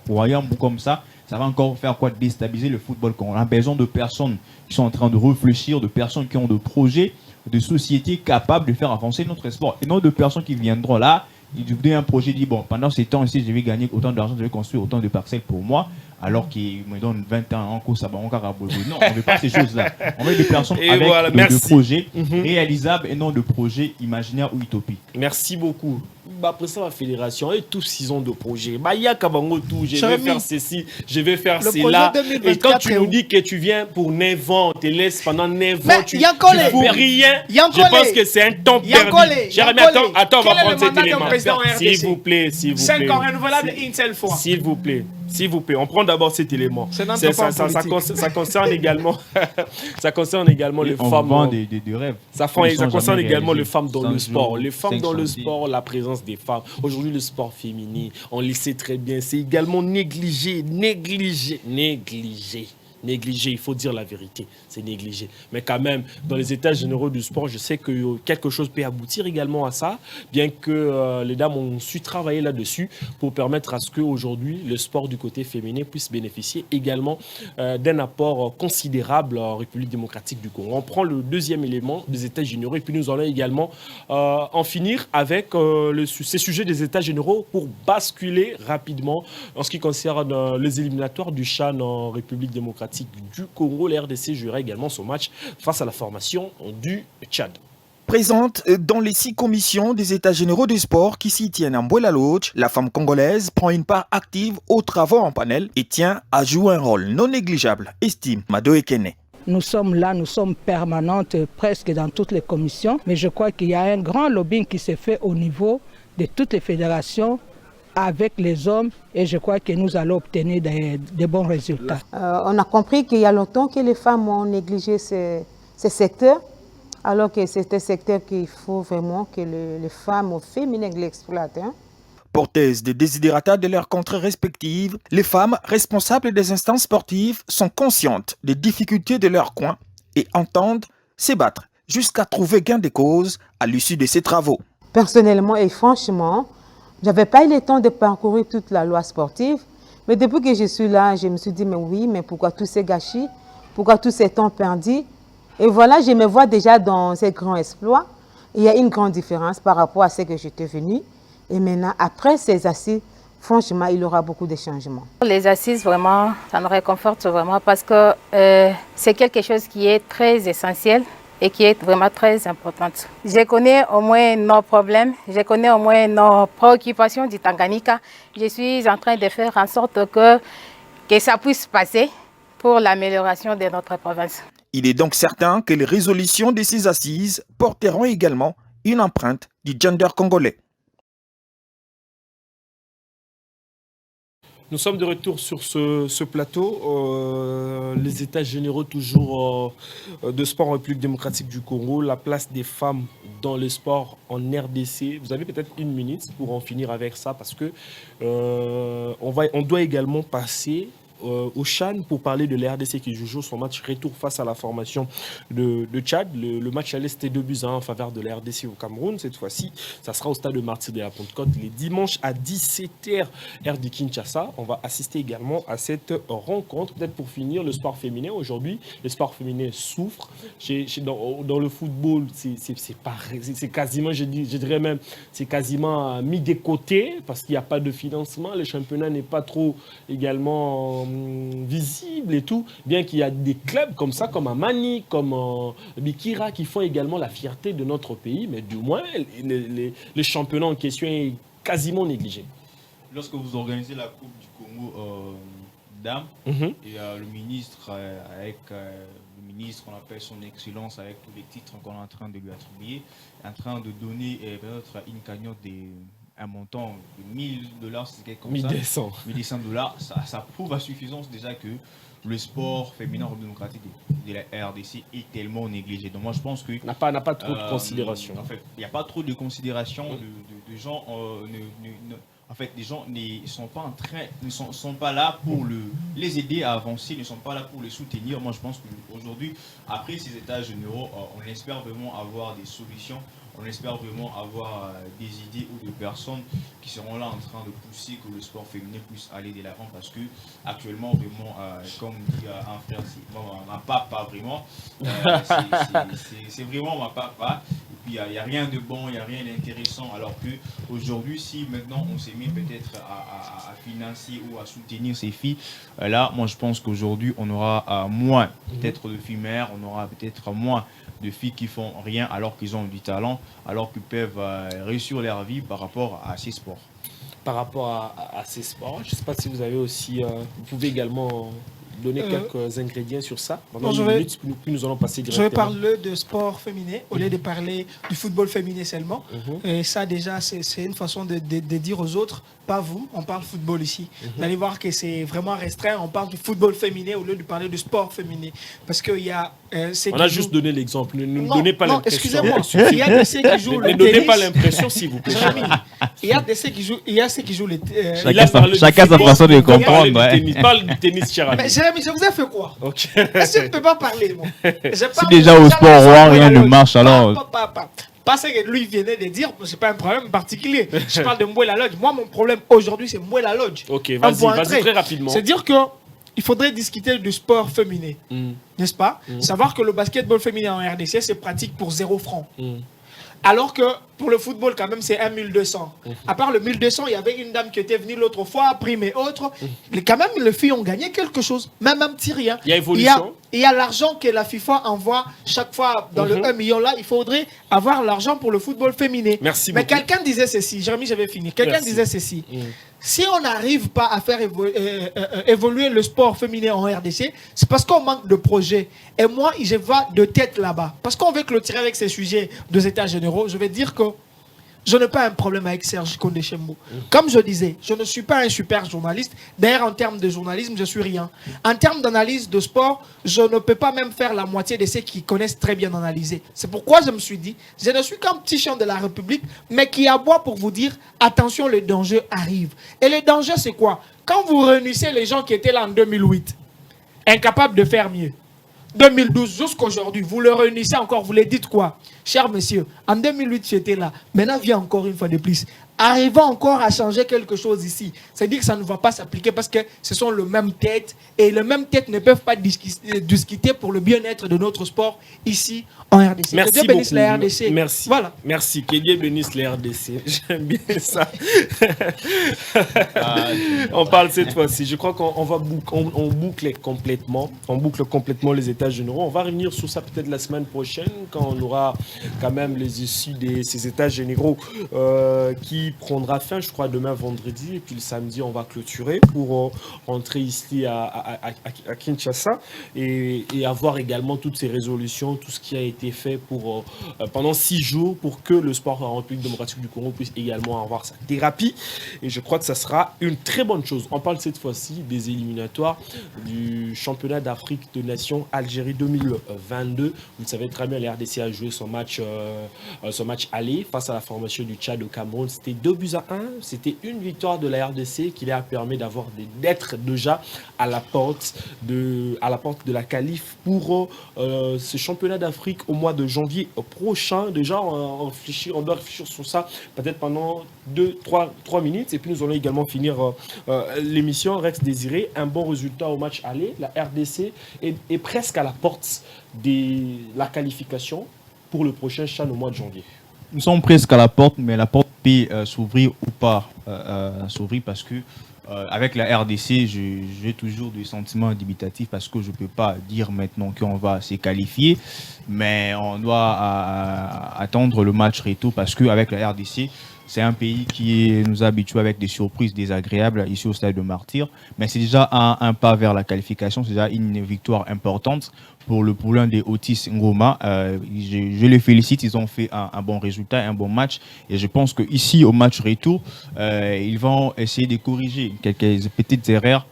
Royaume ou comme ça. Ça va encore faire quoi? Déstabiliser le football. On a besoin de personnes qui sont en train de réfléchir, de personnes qui ont des projets, de sociétés capables de faire avancer notre sport. Et non de personnes qui viendront là, ils donner un projet, dit bon, pendant ces temps ici, je vais gagner autant d'argent, je vais construire autant de parcelles pour moi, alors qu'ils me donnent 20 ans en cours, ça va encore abonder. Non, on ne veut pas ces choses-là. On veut des personnes avec voilà, de projets réalisables et non de projets imaginaires ou utopiques. Merci beaucoup. Après ça, la fédération et tous 6 ans de projet. Il y a Kabango tout, je vais faire ceci, je vais faire cela. Et quand tu nous dis que tu viens pour 9 ans, on te laisse pendant 9 ans, tu ne fous rien. Je pense que c'est un temps perdu. Jérémy, attends, on va prendre cet élément. S'il vous plaît, s'il vous plaît. 5 ans renouvelables une seule fois. S'il vous plaît. S'il vous plaît, on prend d'abord cet élément. Ça concerne également, les femmes. Des rêves. Ça concerne également les femmes dans le sport. Les femmes dans le sport, la présence des femmes. Aujourd'hui, le sport féminin, on le sait très bien, c'est également négligé. Il faut dire la vérité, c'est négligé. Mais quand même, dans les états généraux du sport, je sais que quelque chose peut aboutir également à ça, bien que les dames ont su travailler là-dessus pour permettre à ce qu'aujourd'hui, le sport du côté féminin puisse bénéficier également d'un apport considérable en République démocratique du Congo. On prend le deuxième élément des états généraux et puis nous allons également en finir avec ces sujets des états généraux pour basculer rapidement en ce qui concerne les éliminatoires du CHAN en République démocratique du Congo. La RDC jouera également son match face à la formation du Tchad. Présente dans les 6 commissions des États généraux du sport qui s'y tiennent en Mboula Lodge, la femme congolaise prend une part active aux travaux en panel et tient à jouer un rôle non négligeable, estime Mado Ekene. Nous sommes là, nous sommes permanentes presque dans toutes les commissions, mais je crois qu'il y a un grand lobbying qui se fait au niveau de toutes les fédérations avec les hommes et je crois que nous allons obtenir des bons résultats. On a compris qu'il y a longtemps que les femmes ont négligé ce secteur, alors que c'est un secteur qu'il faut vraiment que les femmes féminines l'exploitent. Porteuses des désidératas de leurs contrées respectives, les femmes responsables des instances sportives sont conscientes des difficultés de leur coin et entendent se battre jusqu'à trouver gain de cause à l'issue de ces travaux. Personnellement et franchement, je n'avais pas eu le temps de parcourir toute la loi sportive, mais depuis que je suis là, je me suis dit, mais oui, mais pourquoi tous ces gâchis? Pourquoi tous ces temps perdus? Et voilà, je me vois déjà dans ces grands exploits. Il y a une grande différence par rapport à ce que j'étais venue. Et maintenant, après ces assises, franchement, il y aura beaucoup de changements. Les assises, vraiment, ça nous réconforte vraiment parce que c'est quelque chose qui est très essentiel et qui est vraiment très importante. Je connais au moins nos problèmes, je connais au moins nos préoccupations du Tanganyika. Je suis en train de faire en sorte que ça puisse passer pour l'amélioration de notre province. Il est donc certain que les résolutions de ces assises porteront également une empreinte du gender congolais. Nous sommes de retour sur ce plateau. Les états généraux toujours de sport en République démocratique du Congo, la place des femmes dans le sport en RDC. Vous avez peut-être 1 minute pour en finir avec ça parce que on doit également passer au Chan pour parler de la RDC qui joue son match retour face à la formation de Tchad. Le match allait, c'était 2-1 en faveur de la RDC au Cameroun. Cette fois-ci, ça sera au stade de Martyr de la Pentecôte les dimanches à 17h, heure de Kinshasa. On va assister également à cette rencontre. Peut-être pour finir, le sport féminin. Aujourd'hui, le sport féminin souffre. Dans le football, c'est quasiment, je dirais même, c'est quasiment mis de côté parce qu'il n'y a pas de financement. Le championnat n'est pas trop également visible et tout. Bien qu'il y a des clubs comme ça, comme Amani, comme Bikira, qui font également la fierté de notre pays. Mais du moins, le championnat en question est quasiment négligé. Lorsque vous organisez la Coupe du Congo dames, et le ministre, on appelle son excellence avec tous les titres qu'on est en train de lui attribuer, est en train de donner peut-être une cagnotte un montant de $1000, c'est quelque chose comme ça. $1,200, ça prouve à suffisance déjà que le sport féminin démocratique de la RDC est tellement négligé. Donc moi je pense que n'a pas trop de considération. En fait, il n'y a pas trop de considération de gens. En fait, les gens ne sont pas là pour les aider à avancer, ne sont pas là pour les soutenir. Moi, je pense qu'aujourd'hui, après ces états généraux, on espère vraiment avoir des solutions. On espère vraiment avoir des idées ou des personnes qui seront là en train de pousser que le sport féminin puisse aller de l'avant parce que actuellement, vraiment, comme dit un frère, ma papa vraiment, c'est vraiment ma papa. Et puis, il n'y a rien de bon, il n'y a rien d'intéressant. Alors qu'aujourd'hui, si maintenant on s'est mis peut-être à financer ou à soutenir ces filles, là, moi je pense qu'aujourd'hui, on aura moins peut-être de filles mères, on aura peut-être moins de filles qui font rien alors qu'ils ont du talent, alors qu'ils peuvent réussir leur vie par rapport à ces sports. Par rapport à ces sports, je ne sais pas si vous avez aussi, vous pouvez également donner quelques ingrédients sur ça. Pendant une minute, puis nous allons passer directement. Je vais parler de sport féminin au lieu de parler du football féminin seulement. Et ça déjà, c'est une façon de dire aux autres, pas vous, on parle football ici. Vous allez voir que c'est vraiment restreint, on parle du football féminin au lieu de parler du sport féminin. Parce qu'il y a... on a juste donné l'exemple, ne nous donnez pas l'impression. Excusez-moi, il y a des ceux qui jouent le tennis. Ne donnez pas l'impression, s'il vous plaît. Il y a des ceux qui jouent le tennis. Chacun sa façon de comprendre. Parle du tennis, cher ami. Mais je vous ai fait quoi? Est-ce que tu ne peux pas parler, moi? Si déjà au sport roi, rien ne marche, alors... Parce que lui venait de dire, c'est pas un problème particulier. Je parle de Mboué la Lodge. Moi, mon problème aujourd'hui, c'est Mboué la Lodge. Ok, vas-y très rapidement. C'est dire qu'il faudrait discuter du sport féminin, n'est-ce pas? Savoir que le basketball féminin en RDC, c'est pratique pour 0 francs. Alors que pour le football, quand même, c'est 1,200. À part le 1,200, il y avait une dame qui était venue l'autre fois, prime et autres. Quand même, les filles ont gagné quelque chose, même un petit rien. Il y a évolution. Il y a l'argent que la FIFA envoie chaque fois dans le 1 million là. Il faudrait avoir l'argent pour le football féminin. Merci Mais beaucoup. quelqu'un disait ceci, Jérémy, j'avais fini. Quelqu'un disait ceci. Si on n'arrive pas à faire évoluer le sport féminin en RDC, c'est parce qu'on manque de projets. Et moi, je vais de tête là-bas. Parce qu'on veut clôturer avec ces sujets des états généraux. Je vais dire que je n'ai pas un problème avec Serge Kondé-Chembo. Comme je disais, je ne suis pas un super journaliste. D'ailleurs, en termes de journalisme, je suis rien. En termes d'analyse de sport, je ne peux pas même faire la moitié de ceux qui connaissent très bien analyser. C'est pourquoi je me suis dit, je ne suis qu'un petit chien de la République, mais qui aboie pour vous dire, attention, le danger arrive. Et le danger, c'est quoi? Quand vous réunissez les gens qui étaient là en 2008, incapables de faire mieux, 2012 jusqu'à aujourd'hui, vous le réunissez encore, vous les dites quoi? Cher monsieur, en 2008 j'étais là, maintenant viens encore une fois de plus. Arrivons encore à changer quelque chose ici. C'est-à-dire que ça ne va pas s'appliquer parce que ce sont les mêmes têtes et les mêmes têtes ne peuvent pas discuter pour le bien-être de notre sport ici en RDC. Merci que Dieu bénisse beaucoup. la RDC. Merci. Voilà. Merci. Que Dieu bénisse la RDC. J'aime bien ça. On parle cette fois-ci. Je crois qu'on va boucle complètement les états généraux. On va revenir sur ça peut-être la semaine prochaine quand on aura quand même les issues de ces états généraux qui prendra fin, je crois, demain vendredi. Et puis le samedi, on va clôturer pour rentrer ici à Kinshasa et avoir également toutes ces résolutions, tout ce qui a été fait pour, pendant 6 jours pour que le sport en République démocratique du Congo puisse également avoir sa thérapie. Et je crois que ça sera une très bonne chose. On parle cette fois-ci des éliminatoires du championnat d'Afrique de Nations Algérie 2022. Vous le savez très bien, la RDC a joué son match aller face à la formation du Tchad au Cameroun. C'était fait 2-1. C'était une victoire de la RDC qui leur a permis d'être déjà à la porte de la qualif pour ce championnat d'Afrique au mois de janvier prochain. Déjà, on doit réfléchir sur ça peut-être pendant 2-3 minutes. Et puis nous allons également finir l'émission. Rex Désiré, un bon résultat au match aller. La RDC est presque à la porte de la qualification pour le prochain CHAN au mois de janvier. Nous sommes presque à la porte, mais la porte peut s'ouvrir ou pas s'ouvrir parce que avec la RDC, j'ai toujours des sentiments dubitatifs parce que je ne peux pas dire maintenant qu'on va se qualifier, mais on doit attendre le match retour parce qu'avec la RDC, c'est un pays qui nous a habitués avec des surprises désagréables ici au stade de Martyr. Mais c'est déjà un pas vers la qualification, c'est déjà une victoire importante pour le poulain des Otis Ngoma. Je les félicite, ils ont fait un bon résultat, un bon match. Et je pense qu'ici, au match retour, ils vont essayer de corriger quelques petites erreurs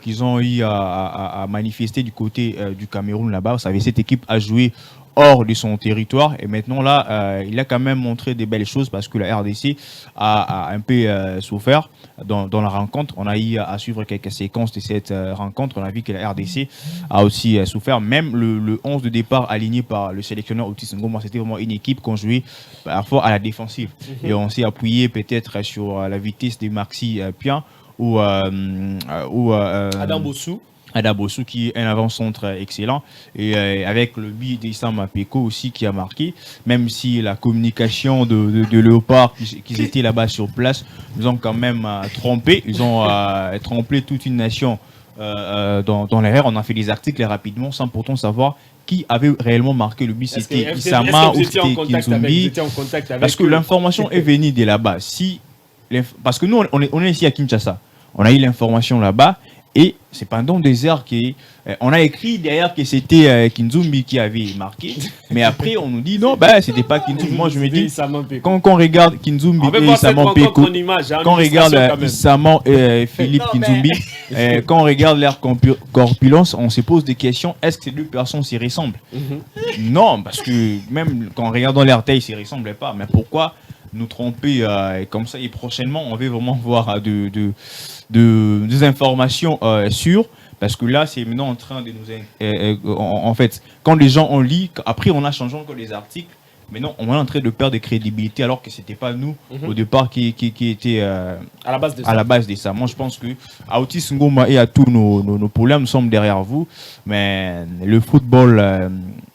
qu'ils ont eu à manifester du côté du Cameroun là-bas. Vous savez, cette équipe a joué hors de son territoire et maintenant là il a quand même montré des belles choses parce que la RDC a un peu souffert dans la rencontre. On a eu à suivre quelques séquences de cette rencontre. On a vu que la RDC a aussi souffert. Même le 11 de départ aligné par le sélectionneur Otis Ngoma, c'était vraiment une équipe qu'on jouait parfois à la défensive et on s'est appuyé peut-être sur la vitesse de Maxi Pian ou Adam Bossou qui est un avant-centre excellent et avec le but d'Issam Apeko aussi qui a marqué, même si la communication de Léopard qui étaient là-bas sur place nous ont quand même trompé, ils ont trompé toute une nation dans l'erreur. On a fait des articles rapidement sans pourtant savoir qui avait réellement marqué le but, c'était Issama ou c'était Kinzumbi, parce que l'information est venue de là-bas. Parce que nous on est ici à Kinshasa, on a eu l'information là-bas. Et c'est pendant des heures qu'on a écrit derrière que c'était Kinzumbi qui avait marqué. Mais après, on nous dit non, c'était pas Kinzumbi. Moi, je me dis, quand on regarde Kinzumbi et Issama Peko, quand on regarde Issama et Philippe Kinzumbi, quand on regarde leur corpulence, on se pose des questions. Est-ce que ces deux personnes s'y ressemblent? Non, parce que même quand on regarde dans leur taille, ils ne s'y ressemblent pas. Mais pourquoi nous tromper comme ça? Et prochainement, on veut vraiment voir des informations sûres, parce que là, c'est maintenant en train de nous... en fait, quand les gens ont lu, après on a changé encore les articles, maintenant on est en train de perdre de crédibilité, alors que ce n'était pas nous, au départ, qui étaient à la base de ça. Moi, je pense que à Otis Ngoma et à tous nos problèmes, nous sommes derrière vous, mais le football...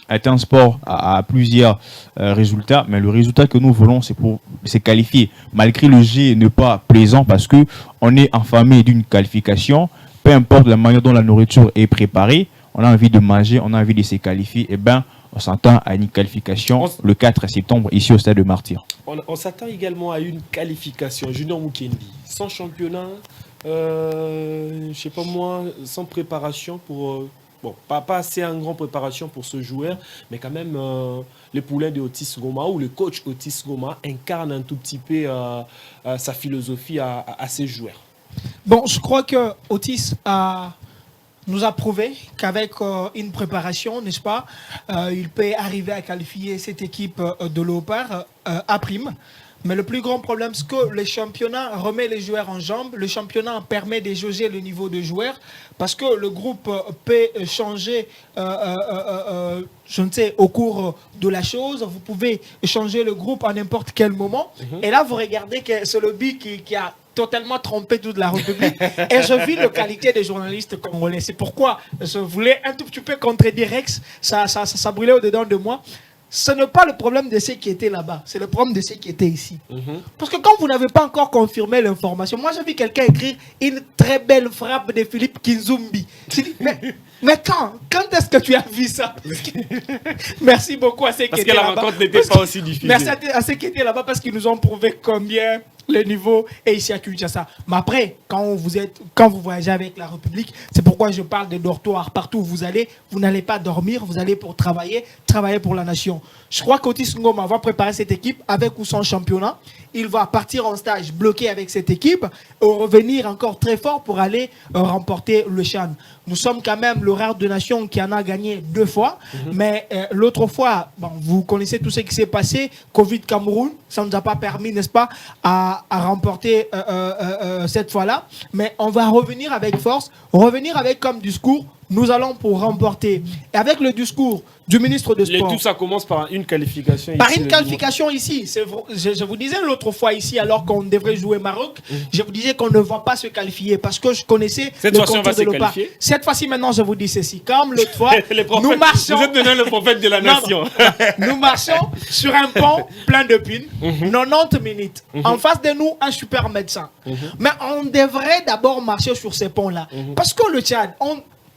est un sport à plusieurs résultats, mais le résultat que nous voulons, c'est pour se qualifier. Malgré le jeu n'est pas plaisant parce que on est affamé d'une qualification, peu importe la manière dont la nourriture est préparée, on a envie de manger, on a envie de se qualifier, et on s'attend à une qualification le 4 septembre ici au stade de Martyr. On s'attend également à une qualification. Junior Mukendi, sans championnat, je sais pas moi, sans préparation pour... Bon, pas assez en grande préparation pour ce joueur, mais quand même, les poulains de Otis Ngoma ou le coach Otis Ngoma incarne un tout petit peu sa philosophie à ses joueurs. Bon, je crois que Otis nous a prouvé qu'avec une préparation, n'est-ce pas, il peut arriver à qualifier cette équipe de Léopard à prime. Mais le plus grand problème, c'est que le championnat remet les joueurs en jambes. Le championnat permet de jauger le niveau de joueurs parce que le groupe peut changer, je ne sais, au cours de la chose. Vous pouvez changer le groupe à n'importe quel moment. Et là, vous regardez que c'est le but qui a totalement trompé toute la République. Et je vis la qualité des journalistes congolais. C'est pourquoi je voulais un tout petit peu contredire Rex. Ça brûlait au-dedans de moi. Ce n'est pas le problème de ceux qui étaient là-bas, c'est le problème de ceux qui étaient ici. Parce que quand vous n'avez pas encore confirmé l'information, moi j'ai vu quelqu'un écrire une très belle frappe de Philippe Kinzumbi. Mais quand est-ce que tu as vu ça? Merci beaucoup à ceux qui étaient là-bas. Parce que la rencontre n'était pas aussi diffusée. Merci à ceux qui étaient là-bas parce qu'ils nous ont prouvé combien le niveau est ici à Kinshasa. Mais après, quand vous voyagez avec la République, c'est pourquoi je parle de dortoir. Partout où vous allez, vous n'allez pas dormir, vous allez pour travailler pour la nation. Je crois qu'Otis Ngoma va préparer cette équipe avec ou sans championnat. Il va partir en stage bloqué avec cette équipe et revenir encore très fort pour aller remporter le CHAN. Nous sommes quand même le rare de nation qui en a gagné 2 fois. Mais l'autre fois, vous connaissez tout ce qui s'est passé. Covid Cameroun. ça ne nous a pas permis, n'est-ce pas, à remporter cette fois-là. Mais on va revenir avec force, revenir avec comme discours, nous allons pour remporter. Et avec le discours du ministre de Sport... Tout ça commence par une qualification. Par une qualification ici. Je vous disais l'autre fois ici, alors qu'on devrait jouer Maroc, je vous disais qu'on ne va pas se qualifier parce que je connaissais cette fois-ci, on va se qualifier. Cette fois-ci, maintenant, je vous dis ceci. Comme l'autre fois, nous marchons... Vous êtes maintenant le prophète de la nation. Nous marchons sur un pont plein de pines, 90 minutes. En face de nous, un super médecin. Mais on devrait d'abord marcher sur ces ponts-là. Parce que le Tchad,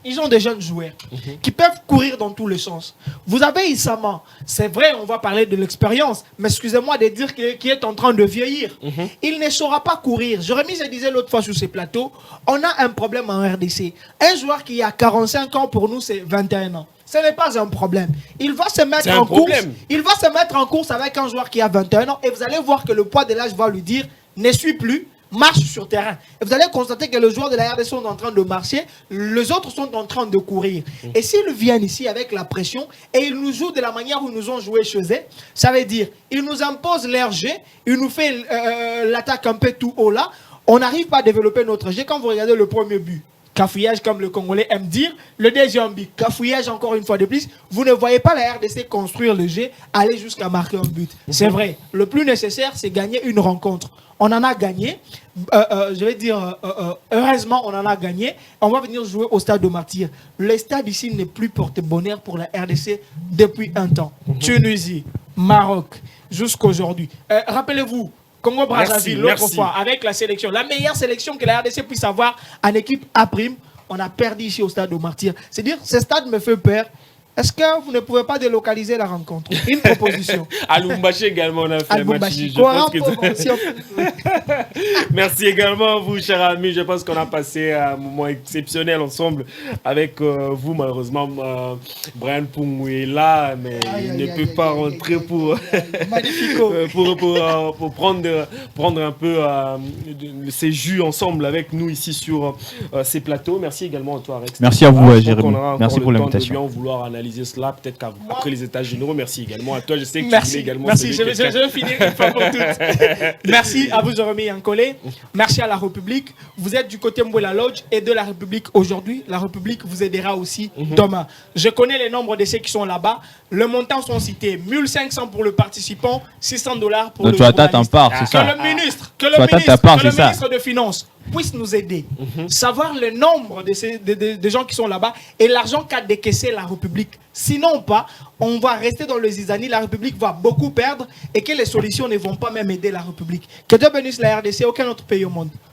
ils ont des jeunes joueurs qui peuvent courir dans tous les sens. Vous avez Issama, c'est vrai, on va parler de l'expérience, mais excusez-moi de dire qu'il est en train de vieillir. Il ne saura pas courir. Jérémy, je disais l'autre fois sur ces plateaux, on a un problème en RDC. Un joueur qui a 45 ans, pour nous, c'est 21 ans. Ce n'est pas un problème. Il va se mettre en course. Il va se mettre en course avec un joueur qui a 21 ans et vous allez voir que le poids de l'âge va lui dire ne suis plus, marche sur terrain. Et vous allez constater que les joueurs de la RDC sont en train de marcher, les autres sont en train de courir. Et s'ils viennent ici avec la pression et ils nous jouent de la manière où ils nous ont joué chez eux, ça veut dire ils nous imposent leur jeu, ils nous font l'attaque un peu tout haut là, on n'arrive pas à développer notre jeu. Quand vous regardez le premier but, cafouillage comme le Congolais aime dire, le deuxième but, cafouillage encore une fois de plus, vous ne voyez pas la RDC construire le jeu, aller jusqu'à marquer un but. C'est vrai, le plus nécessaire c'est gagner une rencontre. On en a gagné, je vais dire, heureusement on en a gagné. On va venir jouer au stade de Martyr. Le stade ici n'est plus porte-bonheur pour la RDC depuis un temps. Tunisie, Maroc, jusqu'aujourd'hui. Rappelez-vous, Congo-Brazzaville, l'autre fois, avec la sélection, la meilleure sélection que la RDC puisse avoir en équipe A', on a perdu ici au stade de Martyr. C'est-à-dire, ce stade me fait peur. Est-ce que vous ne pouvez pas délocaliser la rencontre? Une proposition. À Lubumbashi également, on a fait un match. Merci également à vous, chers amis. Je pense qu'on a passé un moment exceptionnel ensemble avec vous. Malheureusement, Brian Pungou est là, mais il ne peut pas rentrer pour prendre un peu ces jus ensemble avec nous ici sur ces plateaux. Merci également à toi, Rex. Merci à vous, Jérémy. Merci pour l'invitation. Vouloir analyser cela, peut-être qu'après les états généraux. Merci également à toi. Je sais que merci, tu voulais également... Merci, je vais finir une fois pour toutes. Merci à vous, Jérémy Yankole. Merci à la République. Vous êtes du côté Mbouela Lodge et de la République aujourd'hui. La République vous aidera aussi demain. Je connais les nombres de ceux qui sont là-bas. Le montant sont cités. 1500 pour le participant, $600 pour le journaliste. Que le ministre de Finances puisse nous aider, savoir le nombre de gens qui sont là-bas et l'argent qu'a décaissé la République. Sinon pas, on va rester dans le zizanie, la République va beaucoup perdre et que les solutions ne vont pas même aider la République. Que Dieu bénisse la RDC, aucun autre pays au monde.